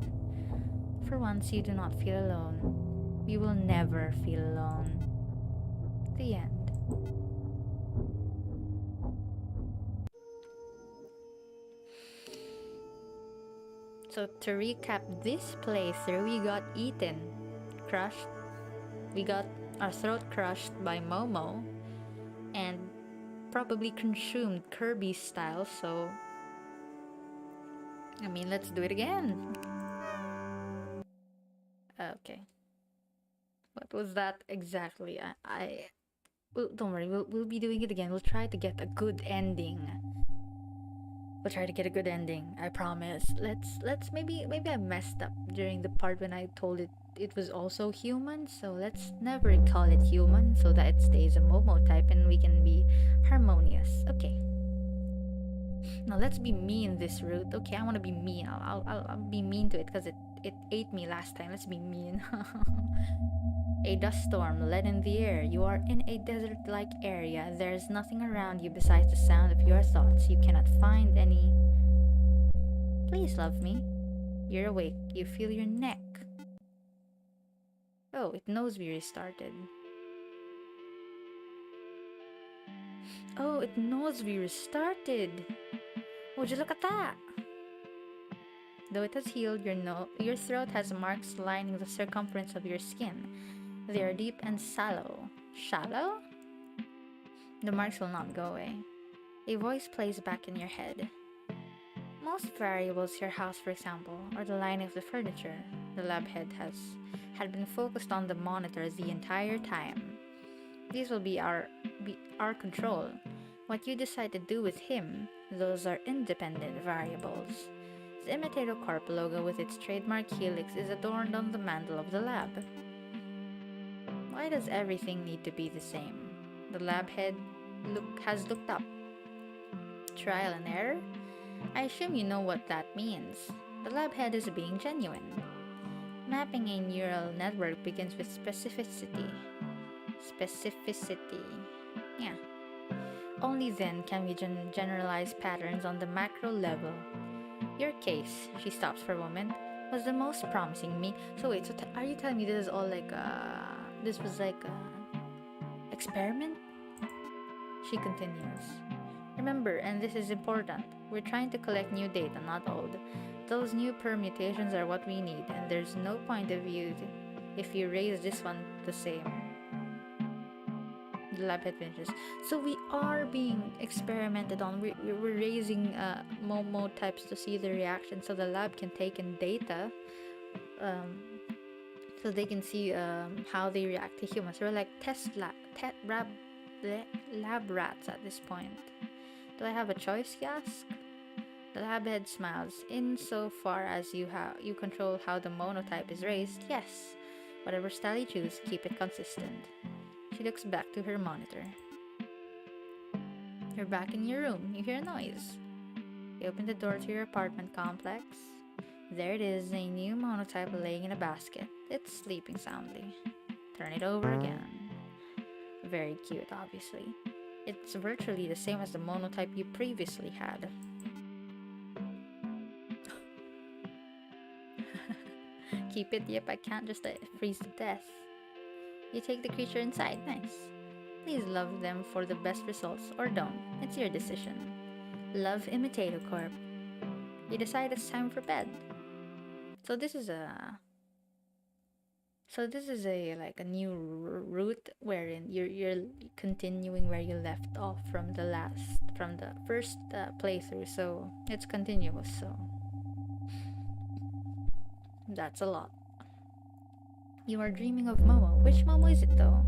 For once, you do not feel alone. You will never feel alone. The end. So to recap this playthrough, we got eaten, crushed. We got our throat crushed by Momo, and probably consumed Kirby style. So, I mean, let's do it again. Okay. What was that exactly? Well, don't worry. We'll be doing it again. We'll try to get a good ending. We'll try to get a good ending. I promise. Let's maybe I messed up during the part when I told it was also human. So let's never call it human so that it stays a Momotype and we can be harmonious. Okay. Now let's be mean this route. Okay, I want to be mean. I'll be mean to it because it ate me last time. Let's be mean. A dust storm led in the air. You are in a desert-like area. There is nothing around you besides the sound of your thoughts. You cannot find any. Please love me. You're awake. You feel your neck. Oh, it knows we restarted. Oh, it knows we restarted. Would you look at that? Though it has healed, your throat has marks lining the circumference of your skin. They are deep and shallow. Shallow? The marks will not go away. A voice plays back in your head. Most variables, your house for example, or the lining of the furniture, the lab head had been focused on the monitor the entire time. These will be our control. What you decide to do with him, those are independent variables. The Imitator Corp logo with its trademark helix is adorned on the mantle of the lab. Why does everything need to be the same? The lab head has looked up. Trial and error? I assume you know what that means. The lab head is being genuine. Mapping a neural network begins with specificity. Specificity. Yeah. Only then can we generalize patterns on the macro level. Your case, she stops for a moment, was the most promising me. So wait, so are you telling me this is all like this was like a experiment? She continues. Remember, and this is important, we're trying to collect new data, not old. Those new permutations are what we need, and there's no point of view if you raise this one the same. The lab head finishes. So we are being experimented on. We're raising Momotypes to see the reaction, so the lab can take in data, so they can see how they react to humans. We're like lab rats at this point. Do I have a choice, you ask? The lab head smiles. Insofar as you control how the monotype is raised, yes. Whatever style you choose, keep it consistent. She looks back to her monitor. You're back in your room. You hear a noise. You open the door to your apartment complex. There it is, a new monotype laying in a basket. It's sleeping soundly. Turn it over again. Very cute, obviously. It's virtually the same as the monotype you previously had. Keep it? Yep, I can't just freeze to death. You take the creature inside. Nice. Please love them for the best results, or don't. It's your decision. Love Imitato Corp. You decide it's time for bed. So this is a like a new route wherein you're continuing where you left off from the first playthrough. So it's continuous. So that's a lot. You are dreaming of Momo. Which Momo is it though?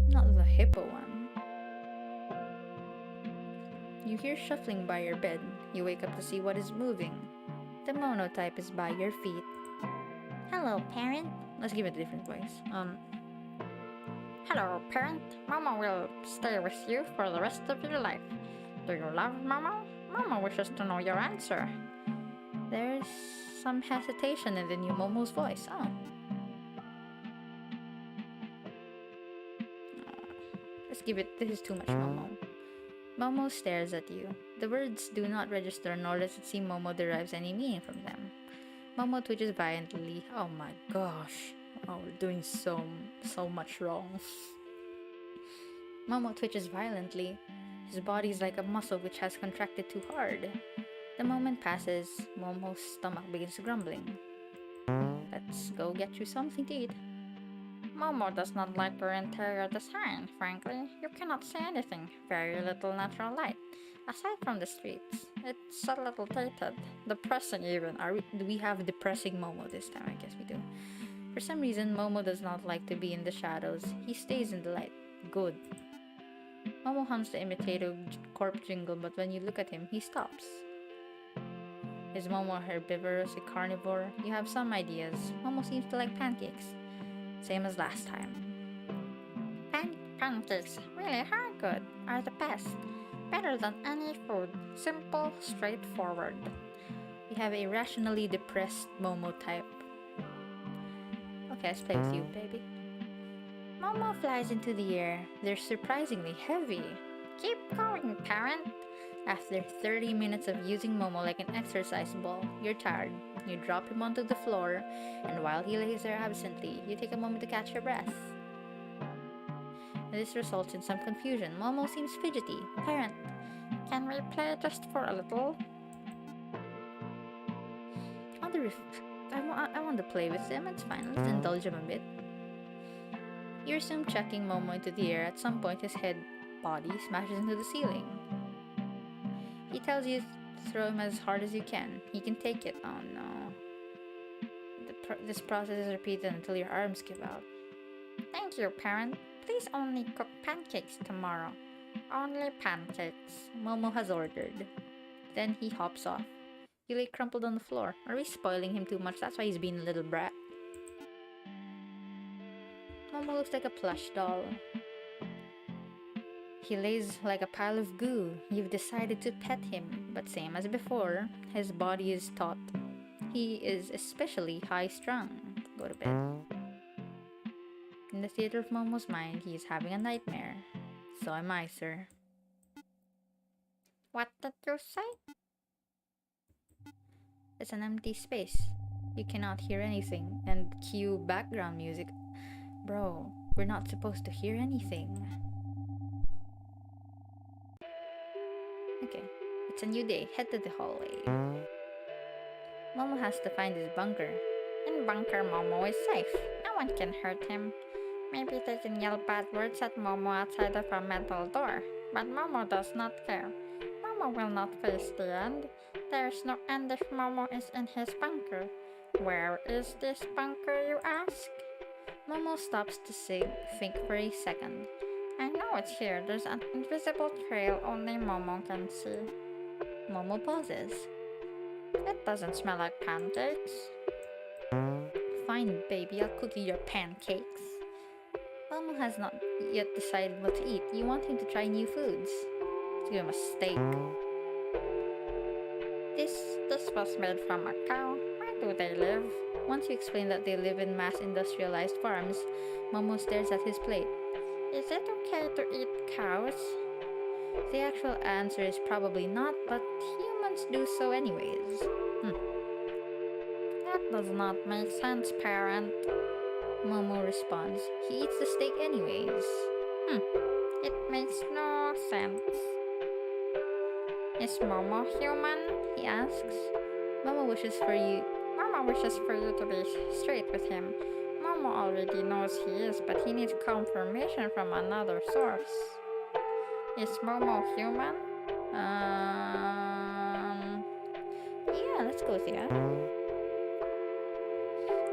Not the hippo one. You hear shuffling by your bed. You wake up to see what is moving. The monotype is by your feet. Hello, parent. Let's give it a different voice. Hello, parent. Momo will stay with you for the rest of your life. Do you love Momo? Momo wishes to know your answer. There's some hesitation in the new Momo's voice. This is too much Momo. Momo stares at you. The words do not register, nor does it seem Momo derives any meaning from them. Momo twitches violently. Oh my gosh. Oh, we're doing so much wrong. Momo twitches violently. His body is like a muscle which has contracted too hard. The moment passes, Momo's stomach begins grumbling. Let's go get you something to eat. Momo does not like your interior design, frankly. You cannot see anything. Very little natural light. Aside from the streets, it's a little dated. Depressing even. Do we have depressing Momo this time? I guess we do. For some reason, Momo does not like to be in the shadows. He stays in the light. Good. Momo hums the Imitato Corp jingle, but when you look at him, he stops. Is Momo herbivorous, a carnivore? You have some ideas. Momo seems to like pancakes. Same as last time. Pancakes really are good. Are the best. Better than any food. Simple, straightforward. We have a rationally depressed Momo type. Okay, let's play with you, baby. Momo flies into the air. They're surprisingly heavy. Keep going, parent. After 30 minutes of using Momo like an exercise ball, you're tired. You drop him onto the floor, and while he lays there absently, you take a moment to catch your breath. This results in some confusion. Momo seems fidgety. Parent, can we play just for a little? I want to play with him. It's fine. Let's indulge him a bit. You resume chucking Momo into the air. At some point, his head body smashes into the ceiling. He tells you to throw him as hard as you can. He can take it. Oh no. This process is repeated until your arms give out. Thank you, parent. Please only cook pancakes tomorrow. Only pancakes. Momo has ordered. Then he hops off. You lay crumpled on the floor. Are we spoiling him too much? That's why he's being a little brat. Momo looks like a plush doll. He lays like a pile of goo. You've decided to pet him, but same as before, his body is taut. He is especially high strung. Go to bed. In the theater of Momo's mind, he is having a nightmare. So am I, sir. What did you say? It's an empty space. You cannot hear anything, and cue background music. Bro, we're not supposed to hear anything. Okay, it's a new day. Head to the hallway. Momo has to find his bunker. In bunker, Momo is safe. No one can hurt him. Maybe they can yell bad words at Momo outside of a metal door, but Momo does not care. Momo will not face the end. There is no end if Momo is in his bunker. Where is this bunker, you ask? Momo stops to think for a second. I know it's here. There's an invisible trail only Momo can see. Momo pauses. It doesn't smell like pancakes. Fine, baby, I'll cook you your pancakes. Momo has not yet decided what to eat. You want him to try new foods. Let's give him a steak. This was made from a cow. Where do they live? Once you explain that they live in mass industrialized farms, Momo stares at his plate. Is it okay to eat cows? The actual answer is probably not, but humans do so anyways. That does not make sense, parent. Momo responds. He eats the steak anyways. It makes no sense. Is Momo human? He asks. Momo wishes for you to be straight with him. Momo already knows he is, but he needs confirmation from another source. Is Momo human? Yeah, let's go with that.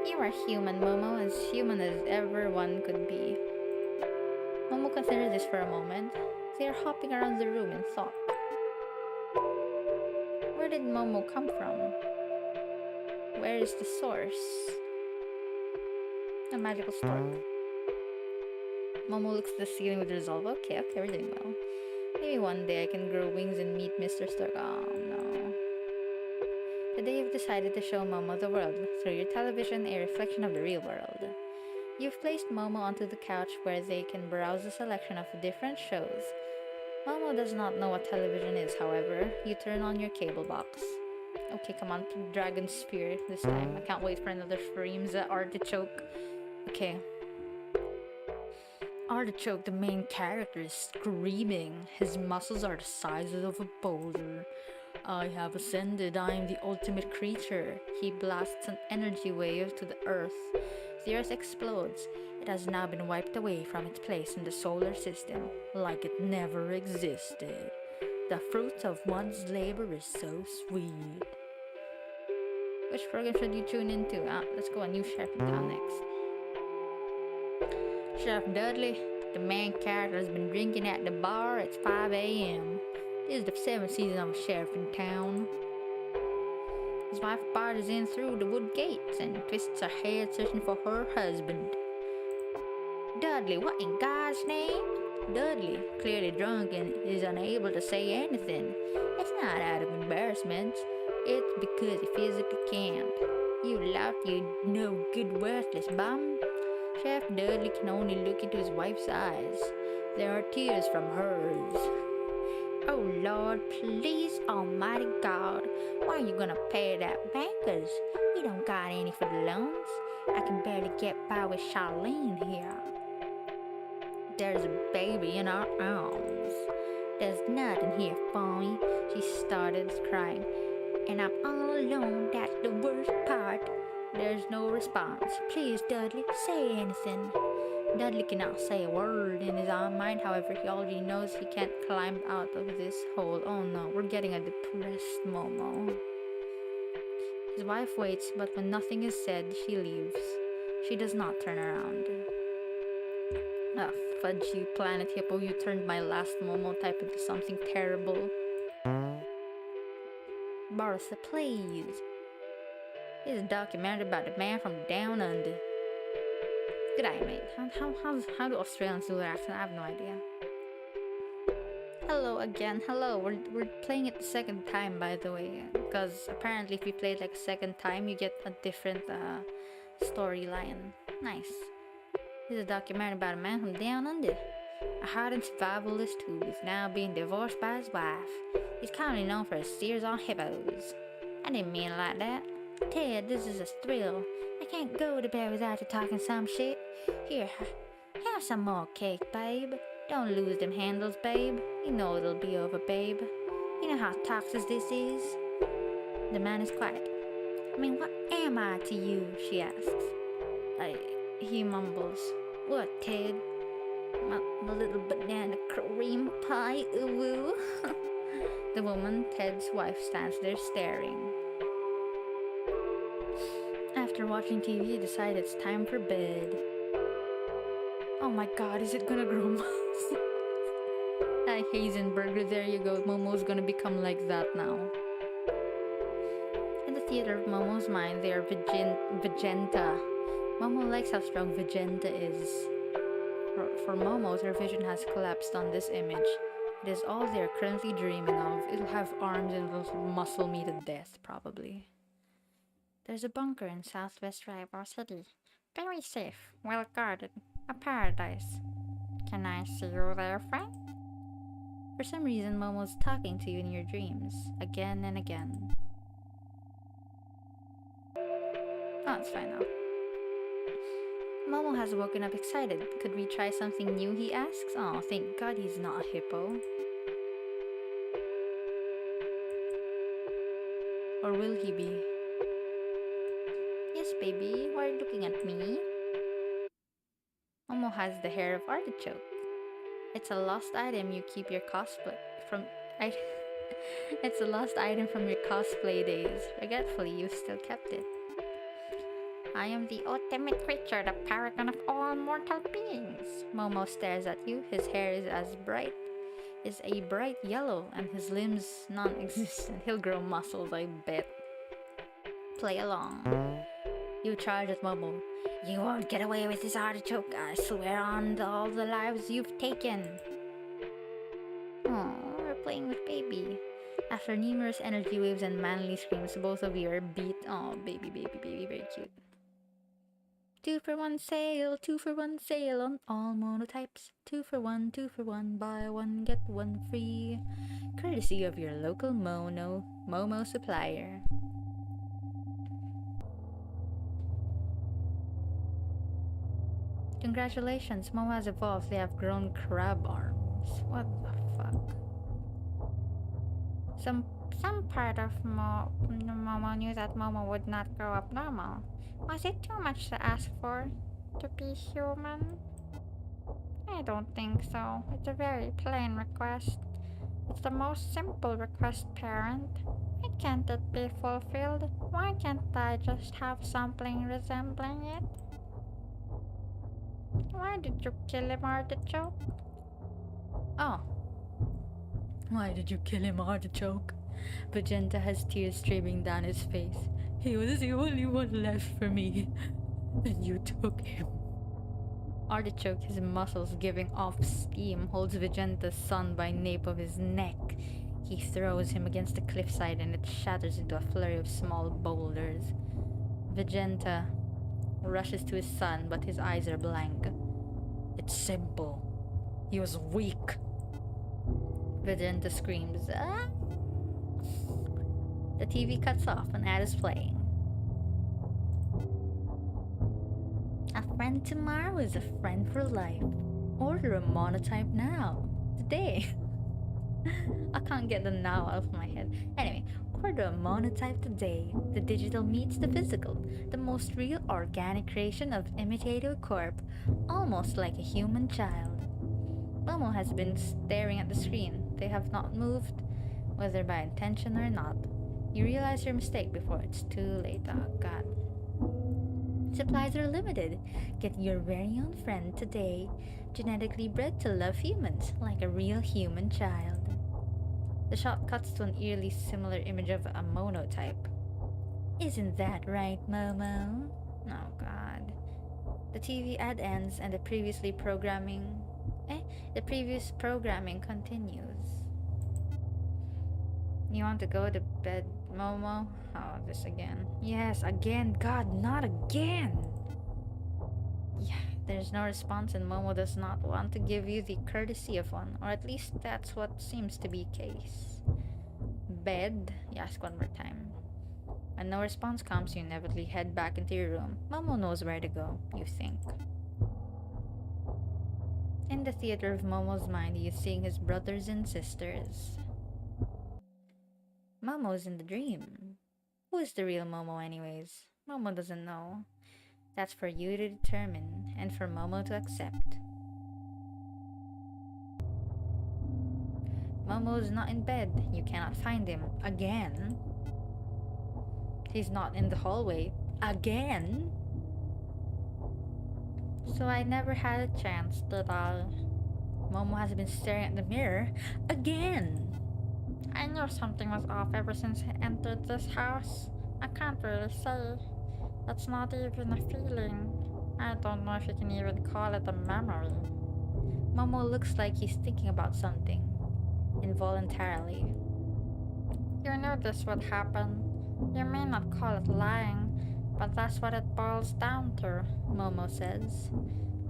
You are human, Momo, as human as ever one could be. Momo considers this for a moment. They are hopping around the room in thought. Where did Momo come from? Where is the source? A magical stork. Momo looks at the ceiling with resolve. Okay, we're doing well. Maybe one day I can grow wings and meet Mr. Stork. Oh no. Today you've decided to show Momo the world, through your television, a reflection of the real world. You've placed Momo onto the couch where they can browse a selection of different shows. Momo does not know what television is, however. You turn on your cable box. Okay, come on, Dragon Spear this time. I can't wait for another Frames Artichoke. Okay. Artichoke, the main character, is screaming. His muscles are the size of a boulder. I have ascended. I am the ultimate creature. He blasts an energy wave to the earth. The earth explodes. It has now been wiped away from its place in the solar system, like it never existed. The fruit of one's labor is so sweet. Which program should you tune into? Let's go on New Sheriff in Town next. Sheriff Dudley, the main character, has been drinking at the bar at 5 a.m. This is the 7th season of Sheriff in Town. His wife barges in through the wood gates and twists her head searching for her husband. Dudley, what in God's name? Dudley, clearly drunk and is unable to say anything. It's not out of embarrassment. It's because he physically can't. You lout, you no good worthless bum. Sheriff Dudley can only look into his wife's eyes. There are tears from hers. Oh Lord, please, almighty God, why are you gonna pay that bankers? We don't got any for the loans. I can barely get by with Charlene here. There's a baby in our arms. There's nothing here for me. She started crying. And I'm all alone, that's the worst part. There's no response. Please, Dudley, say anything. Dudley cannot say a word in his own mind, however, he already knows he can't climb out of this hole. Oh no, we're getting a depressed Momo. His wife waits, but when nothing is said, she leaves. She does not turn around. Ah, fudge you, Planet Hippo, you turned my last Momotype into something terrible. Bartha, please. This is a documentary about the man from down under. Good eye, mate. How do Australians do their accent? I have no idea. Hello again. Hello. We're playing it the second time, by the way, because apparently if you play it like a second time, you get a different storyline. Nice. This is a documentary about a man from down under, a hardened survivalist who is now being divorced by his wife. He's commonly known for his steers on hippos. I didn't mean it like that. Ted, this is a thrill. I can't go to bed without you talking some shit. Here, have some more cake, babe. Don't lose them handles, babe. You know it'll be over, babe. You know how toxic this is? The man is quiet. I mean, what am I to you? She asks. He mumbles. What, Ted? My little banana cream pie, ooh. The woman, Ted's wife, stands there staring. After watching TV, you decide it's time for bed. Oh my god, is it gonna grow muscles? Heisenberger, there you go. Momo's gonna become like that now. In the theater of Momo's mind, they are Vegenta. Momo likes how strong Vegenta is. For Momo, her vision has collapsed on this image. It is all they're currently dreaming of. It'll have arms and it'll muscle me to death, probably. There's a bunker in southwest Rival City. Very safe, well guarded. A paradise. Can I see you there, friend? For some reason, Momo's talking to you in your dreams, again and again. Oh, it's fine now. Momo has woken up excited. Could we try something new, he asks. Oh, thank God he's not a hippo. Or will he be? Yes, baby, why are you looking at me? Momo has the hair of artichoke. It's a lost item you keep your cosplay from. It's a lost item from your cosplay days. Regretfully, you still kept it. I am the ultimate creature, the paragon of all mortal beings. Momo stares at you. His hair is a bright yellow, and his limbs non-existent. He'll grow muscles, I bet. Play along. You charge at Momo. You won't get away with this artichoke, I swear on all the lives you've taken. Oh, we're playing with baby. After numerous energy waves and manly screams, both of you are beat. Oh, baby, very cute. 2 for 1 sale, 2 for 1 sale on all monotypes. 2 for 1, buy one, get one free. Courtesy of your local Momo supplier. Congratulations, Momo has evolved. They have grown crab arms. What the fuck? Some part of Momo knew that Momo would not grow up normal. Was it too much to ask for? To be human? I don't think so. It's a very plain request. It's the most simple request, parent. Why can't it be fulfilled? Why can't I just have something resembling it? Why did you kill him, Artichoke? Oh. Why did you kill him, Artichoke? Vegeta has tears streaming down his face. He was the only one left for me, and you took him. Artichoke, his muscles giving off steam, holds Vegeta's son by nape of his neck. He throws him against the cliffside and it shatters into a flurry of small boulders. Vegeta rushes to his son, but his eyes are blank. It's simple. He was weak. Vegeta screams, ah! The TV cuts off and ad is playing. A friend tomorrow is a friend for life. Order a monotype now. Today. I can't get the now out of my head. Anyway, order a monotype today. The digital meets the physical. The most real organic creation of Imitator Corp. Almost like a human child. Momo has been staring at the screen. They have not moved, whether by intention or not. You realize your mistake before it's too late. Oh god. Supplies are limited. Get your very own friend today. Genetically bred to love humans, like a real human child. The shot cuts to an eerily similar image of a monotype. Isn't that right, Momo? Oh god. The TV ad ends and the previous programming continues. You want to go to bed, Momo? Oh, this again. Yes, again. God, not again! Yeah, there's no response, and Momo does not want to give you the courtesy of one, or at least that's what seems to be case. Bed? You ask one more time. When no response comes, you inevitably head back into your room. Momo knows where to go, you think. In the theater of Momo's mind, he is seeing his brothers and sisters. Momo's in the dream. Who is the real Momo anyways? Momo doesn't know. That's for you to determine, and for Momo to accept. Momo is not in bed. You cannot find him. Again. He's not in the hallway. Again. So I never had a chance, did I? Momo has been staring at the mirror. Again. I knew something was off ever since I entered this house. I can't really say. That's not even a feeling. I don't know if you can even call it a memory. Momo looks like he's thinking about something. Involuntarily. You knew this would happen. You may not call it lying, but that's what it boils down to, Momo says.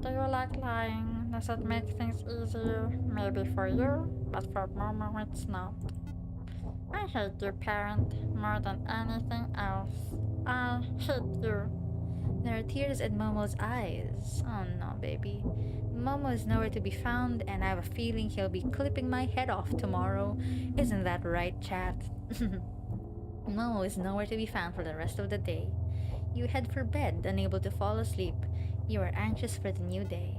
Do you like lying? Does it make things easier? Maybe for you, but for Momo it's not. I hate you, parent, more than anything else. I hate you. There are tears in Momo's eyes. Oh no, baby. Momo is nowhere to be found, and I have a feeling he'll be clipping my head off tomorrow. Isn't that right, chat? Momo is nowhere to be found for the rest of the day. You head for bed, unable to fall asleep. You are anxious for the new day.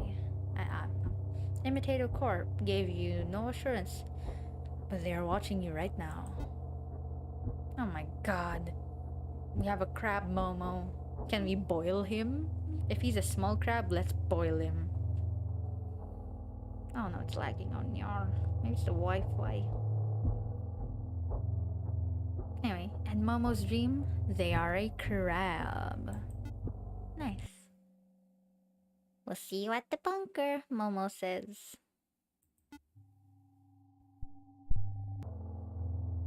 Imitator Corp gave you no assurance, but they are watching you right now. Oh my god. We have a crab, Momo. Can we boil him? If he's a small crab, let's boil him. Oh no, it's lagging on your... Maybe it's the Wi-Fi. Anyway, in Momo's dream, they are a crab. Nice. We'll see you at the bunker, Momo says.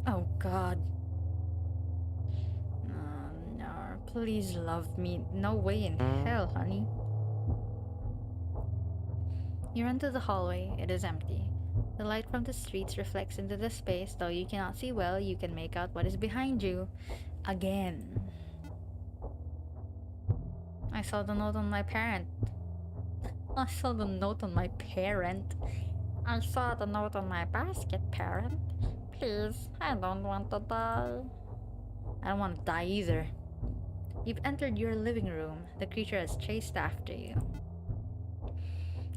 Oh god. Oh no, please love me. No way in hell, honey. You run to the hallway. It is empty. The light from the streets reflects into the space. Though you cannot see well, you can make out what is behind you. Again. I saw the note on my parent. I saw the note on my parent. I saw the note on my basket, parent. Please, I don't want to die. I don't want to die either. You've entered your living room. The creature has chased after you.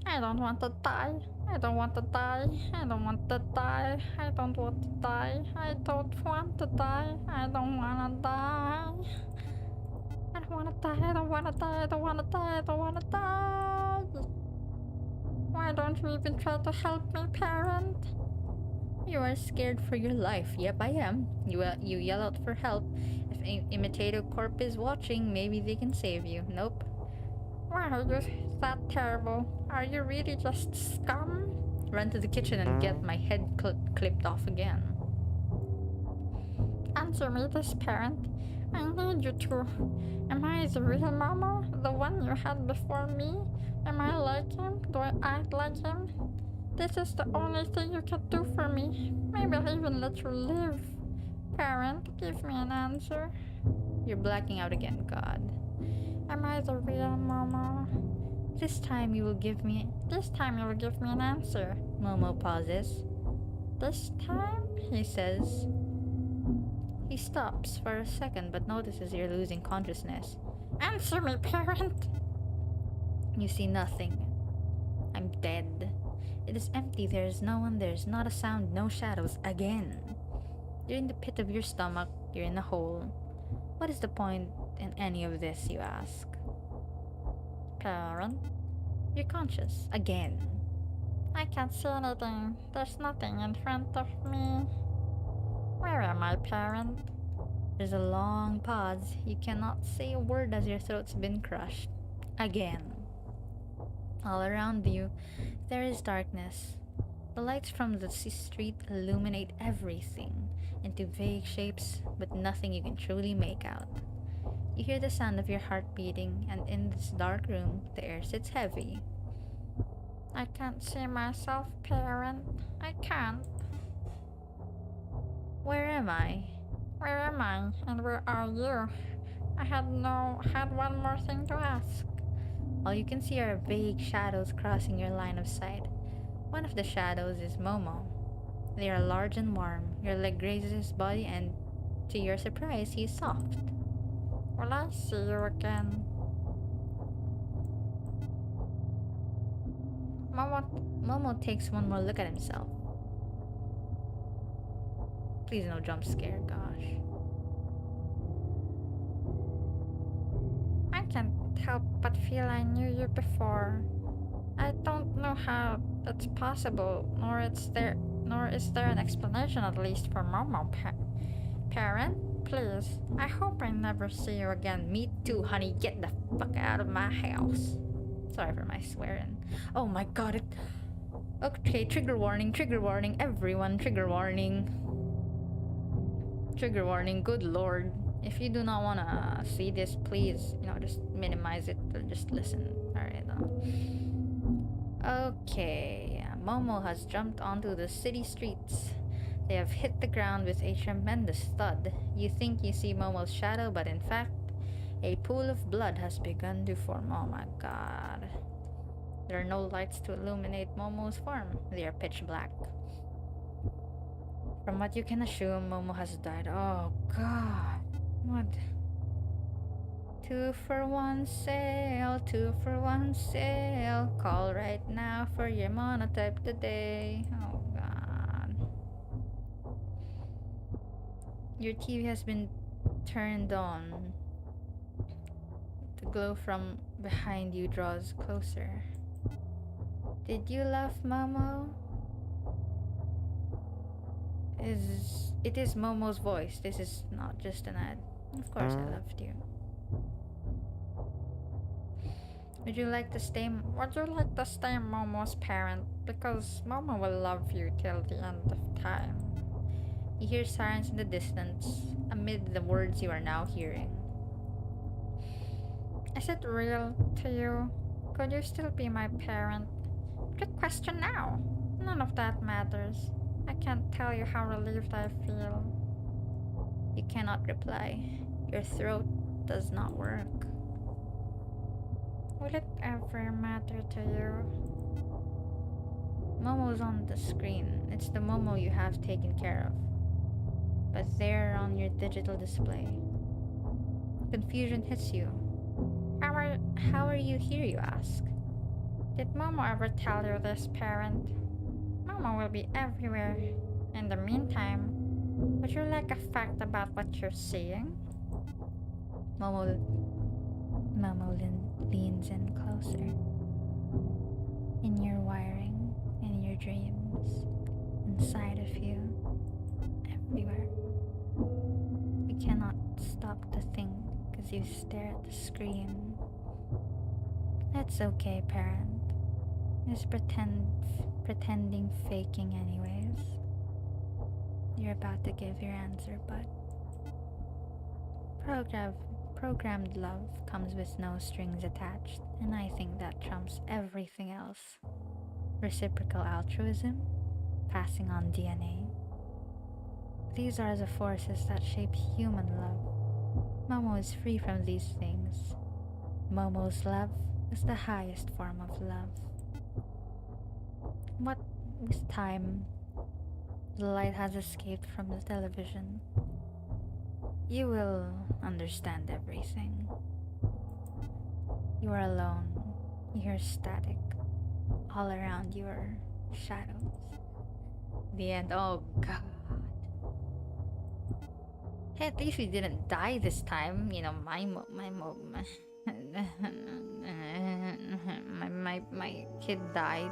I don't want to die. I don't want to die. I don't want to die. I don't want to die. I don't want to die. I don't want to die. I don't want to die. I don't want to die. I don't want to die. I don't want to die. Why don't you even try to help me, parent? You are scared for your life. Yep, I am. You yell out for help. If Imitator Corp is watching, maybe they can save you. Nope. Why are you that terrible? Are you really just scum? Run to the kitchen and get my head clipped off again. Answer me this, parent. I need you to. Am I the real Momo? The one you had before me? Am I like him? Do I act like him? This is the only thing you can do for me. Maybe I'll even let you live. Parent, give me an answer. You're blacking out again, God. Am I the real Momo? This time you will give me an answer. Momo pauses. This time? He says. He stops for a second but notices you're losing consciousness. Answer me, parent! You see nothing. I'm dead. It is empty. There is no one. There is not a sound. No shadows. Again. You're in the pit of your stomach. You're in a hole. What is the point in any of this, you ask? Parent? You're conscious. Again. I can't see anything. There's nothing in front of me. Where am I, parent? There's a long pause. You cannot say a word as your throat's been crushed. Again. All around you, there is darkness. The lights from the street illuminate everything into vague shapes, but nothing you can truly make out. You hear the sound of your heart beating, and in this dark room, the air sits heavy. I can't see myself, parent. I can't. Where am I? Where am I? And where are you? I had one more thing to ask. All you can see are vague shadows crossing your line of sight. One of the shadows is Momo. They are large and warm. Your leg grazes his body, and to your surprise, he is soft. Will I see you again? Momo takes one more look at himself. Please, no jump scare, gosh. I can't help but feel I knew you before. I don't know how it's possible, nor is there an explanation, at least for Momo. Parent, please. I hope I never see you again. Me too, honey. Get the fuck out of my house. Sorry for my swearing. Oh my god, Okay, trigger warning, everyone, trigger warning. Trigger warning, good lord. If you do not wanna see this, please, just minimize it or just listen. Alright. Okay, Momo has jumped onto the city streets. They have hit the ground with a tremendous thud. You think you see Momo's shadow, but in fact, a pool of blood has begun to form. Oh my god. There are no lights to illuminate Momo's form. They are pitch black. From what you can assume, Momo has died. Oh god. What? 2 for 1 sale, 2 for 1 sale. Call right now for your Momotype today. Oh god. Your TV has been turned on. The glow from behind you draws closer. Did you love Momo? It is Momo's voice. This is not just an ad. Of course I loved you. Would you like to stay Momo's parent? Because Momo will love you till the end of time. You hear sirens in the distance, amid the words you are now hearing. Is it real to you? Could you still be my parent? Good question now. None of that matters. I can't tell you how relieved I feel. You cannot reply. Your throat does not work. Will it ever matter to you? Momo's on the screen. It's the Momo you have taken care of. But there on your digital display. Confusion hits you. How are you here, you ask? Did Momo ever tell you this, parent? Momo will be everywhere. In the meantime, would you like a fact about what you're seeing? Momo leans in closer. In your wiring, in your dreams, inside of you, everywhere. You cannot stop to think as you stare at the screen. That's okay, parent. Just pretending faking anyways. You're about to give your answer, but programmed love comes with no strings attached, and I think that trumps everything else. Reciprocal altruism, passing on DNA. These are the forces that shape human love. Momo is free from these things. Momo's love is the highest form of love. What with time, the light has escaped from the television. You will understand everything. You are alone. You hear static. All around you are shadows. The end. Oh god. Hey, at least we didn't die this time. My kid died.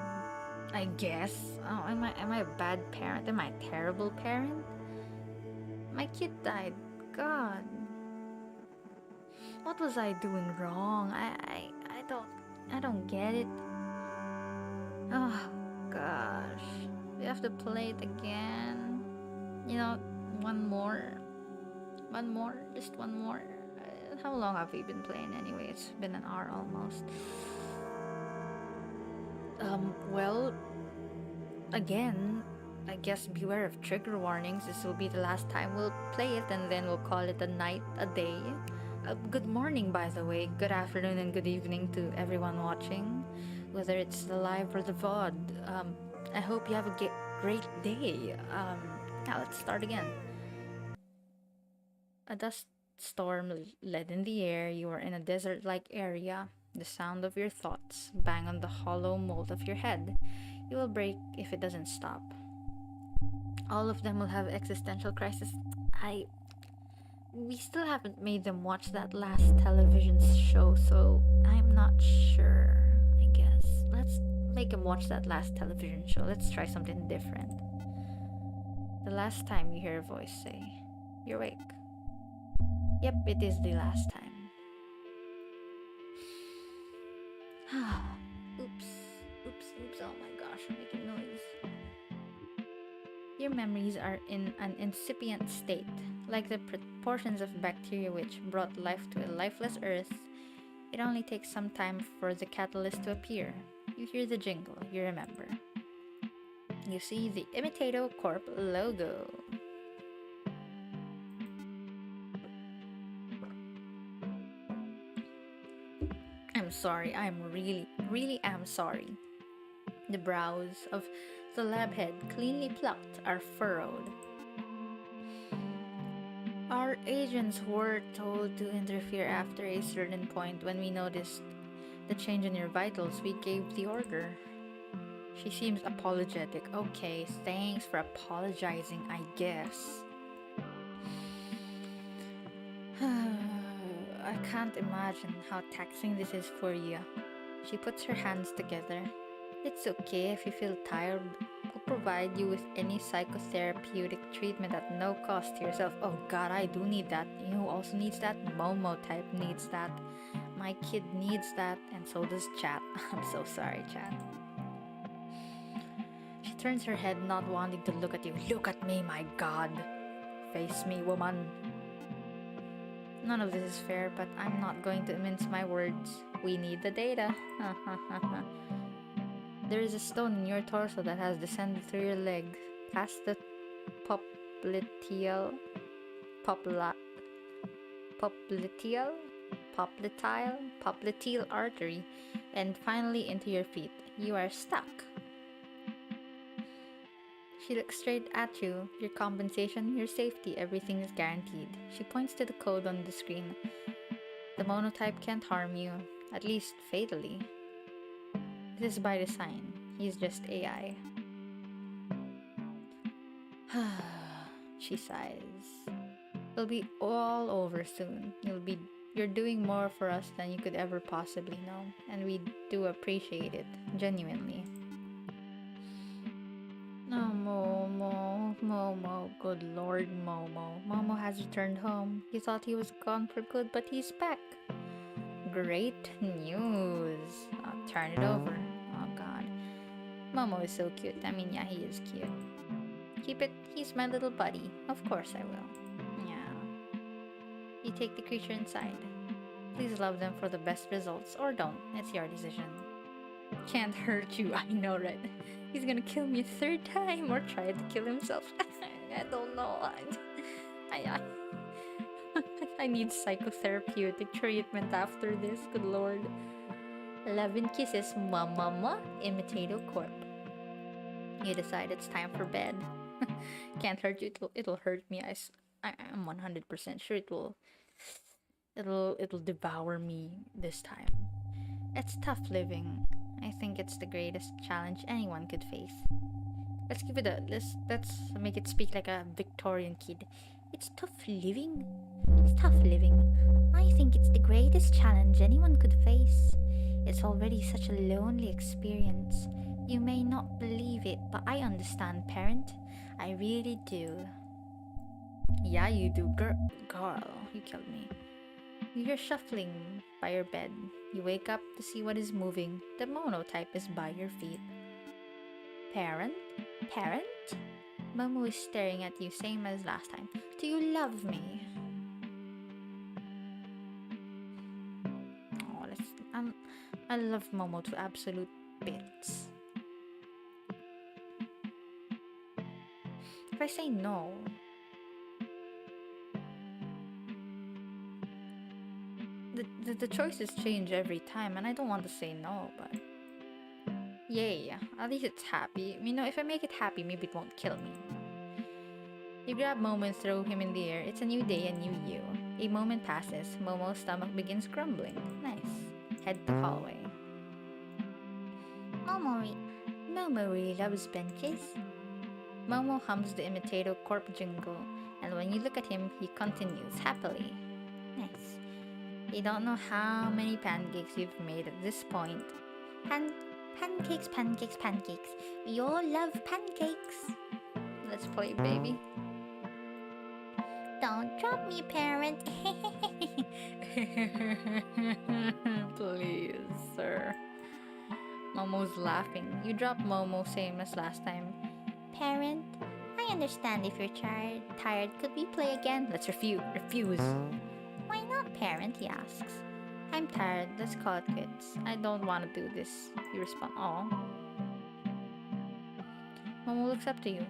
I guess. Oh, am I a bad parent? Am I a terrible parent? My kid died. God. What was I doing wrong? I don't get it. Oh gosh. You have to play it again. You know, one more. Just one more. How long have we been playing anyway? It's been an hour almost. Well, again, I guess beware of trigger warnings. This will be the last time we'll play it, and then we'll call it a night, a day. Good morning, by the way. Good afternoon and good evening to everyone watching, whether it's the live or the VOD. I hope you have a great day. Now let's start again. A dust storm led in the air. You are in a desert-like area. The sound of your thoughts bang on the hollow mold of your head. You will break if it doesn't stop. All of them will have existential crisis. We still haven't made them watch that last television show, so I'm not sure, I guess. Let's make them watch that last television show. Let's try something different. The last time you hear a voice say, "You're awake." Yep, it is the last time. Oops, oh my gosh, I'm making noise. Your memories are in an incipient state, like the portions of bacteria which brought life to a lifeless earth. It only takes some time for the catalyst to appear. You hear the jingle, you remember. You see the Imitato Corp logo. I'm sorry, I'm really am sorry. The brows of the lab head, cleanly plucked, are furrowed. Our agents were told to interfere after a certain point. When we noticed the change in your vitals, we gave the order. She seems apologetic. Okay, thanks for apologizing, I guess. I can't imagine how taxing this is for you. She puts her hands together. It's okay if you feel tired. We'll provide you with any psychotherapeutic treatment at no cost to yourself. Oh god, I do need that. You know who also needs that? Momotype needs that. My kid needs that, and so does Chat. I'm so sorry, Chat. She turns her head, not wanting to look at you. Look at me, my god. Face me, woman. None of this is fair, but I'm not going to mince my words. We need the data. There is a stone in your torso that has descended through your leg, past the popliteal artery, and finally into your feet. You are stuck. She looks straight at you. Your compensation, your safety, everything is guaranteed. She points to the code on the screen. The monotype can't harm you, at least fatally. This is by design. He's just AI. She sighs. It'll be all over soon. You're doing more for us than you could ever possibly know, and we do appreciate it, genuinely. No, Momo, good lord, Momo. Momo has returned home. You thought he was gone for good, but he's back. Great news. I'll turn it over. Oh god. Momo is so cute. I mean, yeah, he is cute. Keep it. He's my little buddy. Of course I will. Yeah. You take the creature inside. Please love them for the best results, or don't. It's your decision. Can't hurt you, I know, right? He's gonna kill me a third time or try to kill himself. I don't know. I need psychotherapeutic treatment after this. Good lord. Love and kisses, mama, Imitato Corp. You decide it's time for bed. Can't hurt you. It'll hurt me. I'm 100% sure it'll devour me this time. It's tough living. I think it's the greatest challenge anyone could face. Let's make it speak like a Victorian kid. It's tough living. It's tough living. I think it's the greatest challenge anyone could face. It's already such a lonely experience. You may not believe it, but I understand, parent. I really do. Yeah, you do, girl. You killed me. You hear shuffling by your bed. You wake up to see what is moving. The monotype is by your feet. Parent? Parent? Momo is staring at you, same as last time. Do you love me? Oh, I love Momo to absolute bits. If I say no, the choices change every time, and I don't want to say no, but yay, at least it's happy. You know, if I make it happy, maybe it won't kill me. You grab Momo and throw him in the air. It's a new day, a new you. A moment passes. Momo's stomach begins grumbling. Nice. Head to hallway. Momo really loves benches. Momo hums the Imitato Corp jingle, and when you look at him, he continues happily. Nice. You don't know how many pancakes you've made at this point. Pancakes, pancakes, pancakes. We all love pancakes. Let's play, baby. Don't drop me, parent. Please, sir. Momo's laughing. You drop Momo, same as last time. Parent, I understand if you're tired. Could we play again? Let's refuse. Why not, parent? He asks. I'm tired. Let's call it quits. I don't want to do this. You respond, "Aw." Momo looks up to you.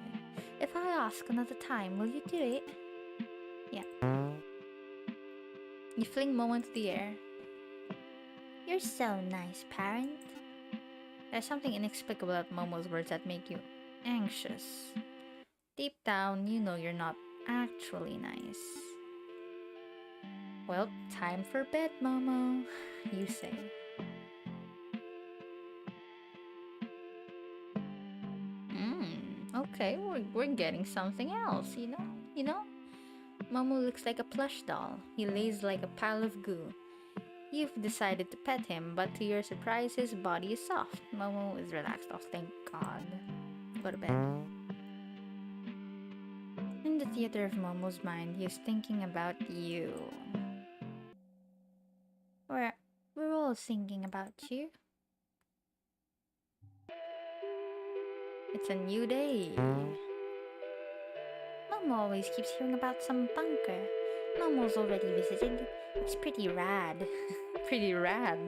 If I ask another time, will you do it? Yeah. You fling Momo into the air. You're so nice, parent. There's something inexplicable about Momo's words that make you anxious. Deep down, you know you're not actually nice. Well, time for bed, Momo, you say. Okay, we're getting something else, you know? Momo looks like a plush doll. He lays like a pile of goo. You've decided to pet him, but to your surprise, his body is soft. Momo is relaxed. Oh, thank God. Go to bed. In the theater of Momo's mind, he is thinking about you. We're all thinking about you. It's a new day. Momo always keeps hearing about some bunker. Momo's already visited. It's pretty rad. Pretty rad.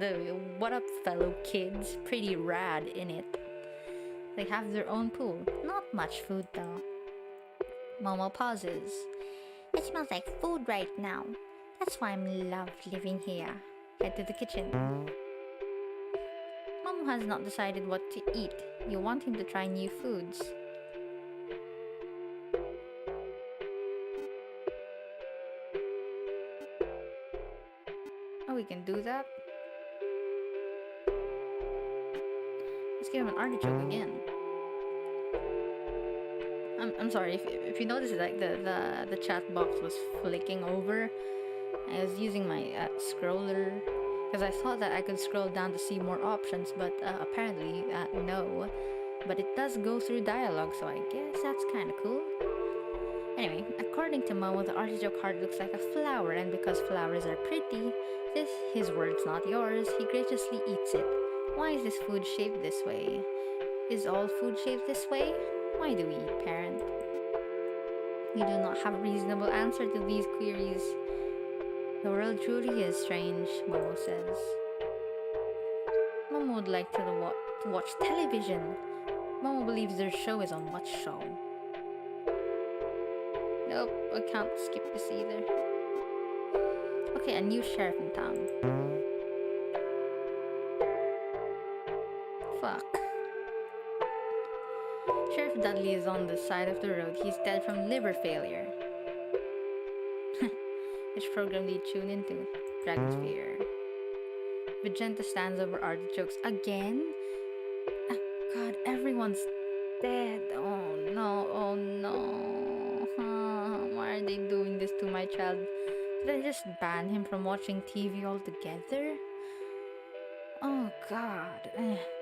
What up, fellow kids? Pretty rad in it. They have their own pool. Not much food though. Momo pauses. It smells like food right now. That's why I'm love living here. Head to the kitchen. Momo has not decided what to eat. You want him to try new foods. Oh, we can do that? Let's give him an artichoke again. I'm sorry if you notice, like the chat box was flicking over. I was using my scroller because I thought that I could scroll down to see more options, but apparently no. But it does go through dialogue, so I guess that's kind of cool. Anyway, according to Momo, the artichoke heart looks like a flower, and because flowers are pretty, this his words, not yours, he graciously eats it. Why is this food shaped this way? Is all food shaped this way? Why do we eat, parent? You do not have a reasonable answer to these queries. The world truly is strange, Momo says. Momo would like to watch television. Momo believes their show is on what show? Nope, I can't skip this either. Okay, a new sheriff in town. Fuck. Sheriff Dudley is on the side of the road. He's dead from liver failure. Which program do you tune into? Dragonsphere. Vigenta stands over artichokes again? God, everyone's dead. Oh no. Why are they doing this to my child? Did I just ban him from watching TV altogether? Oh God.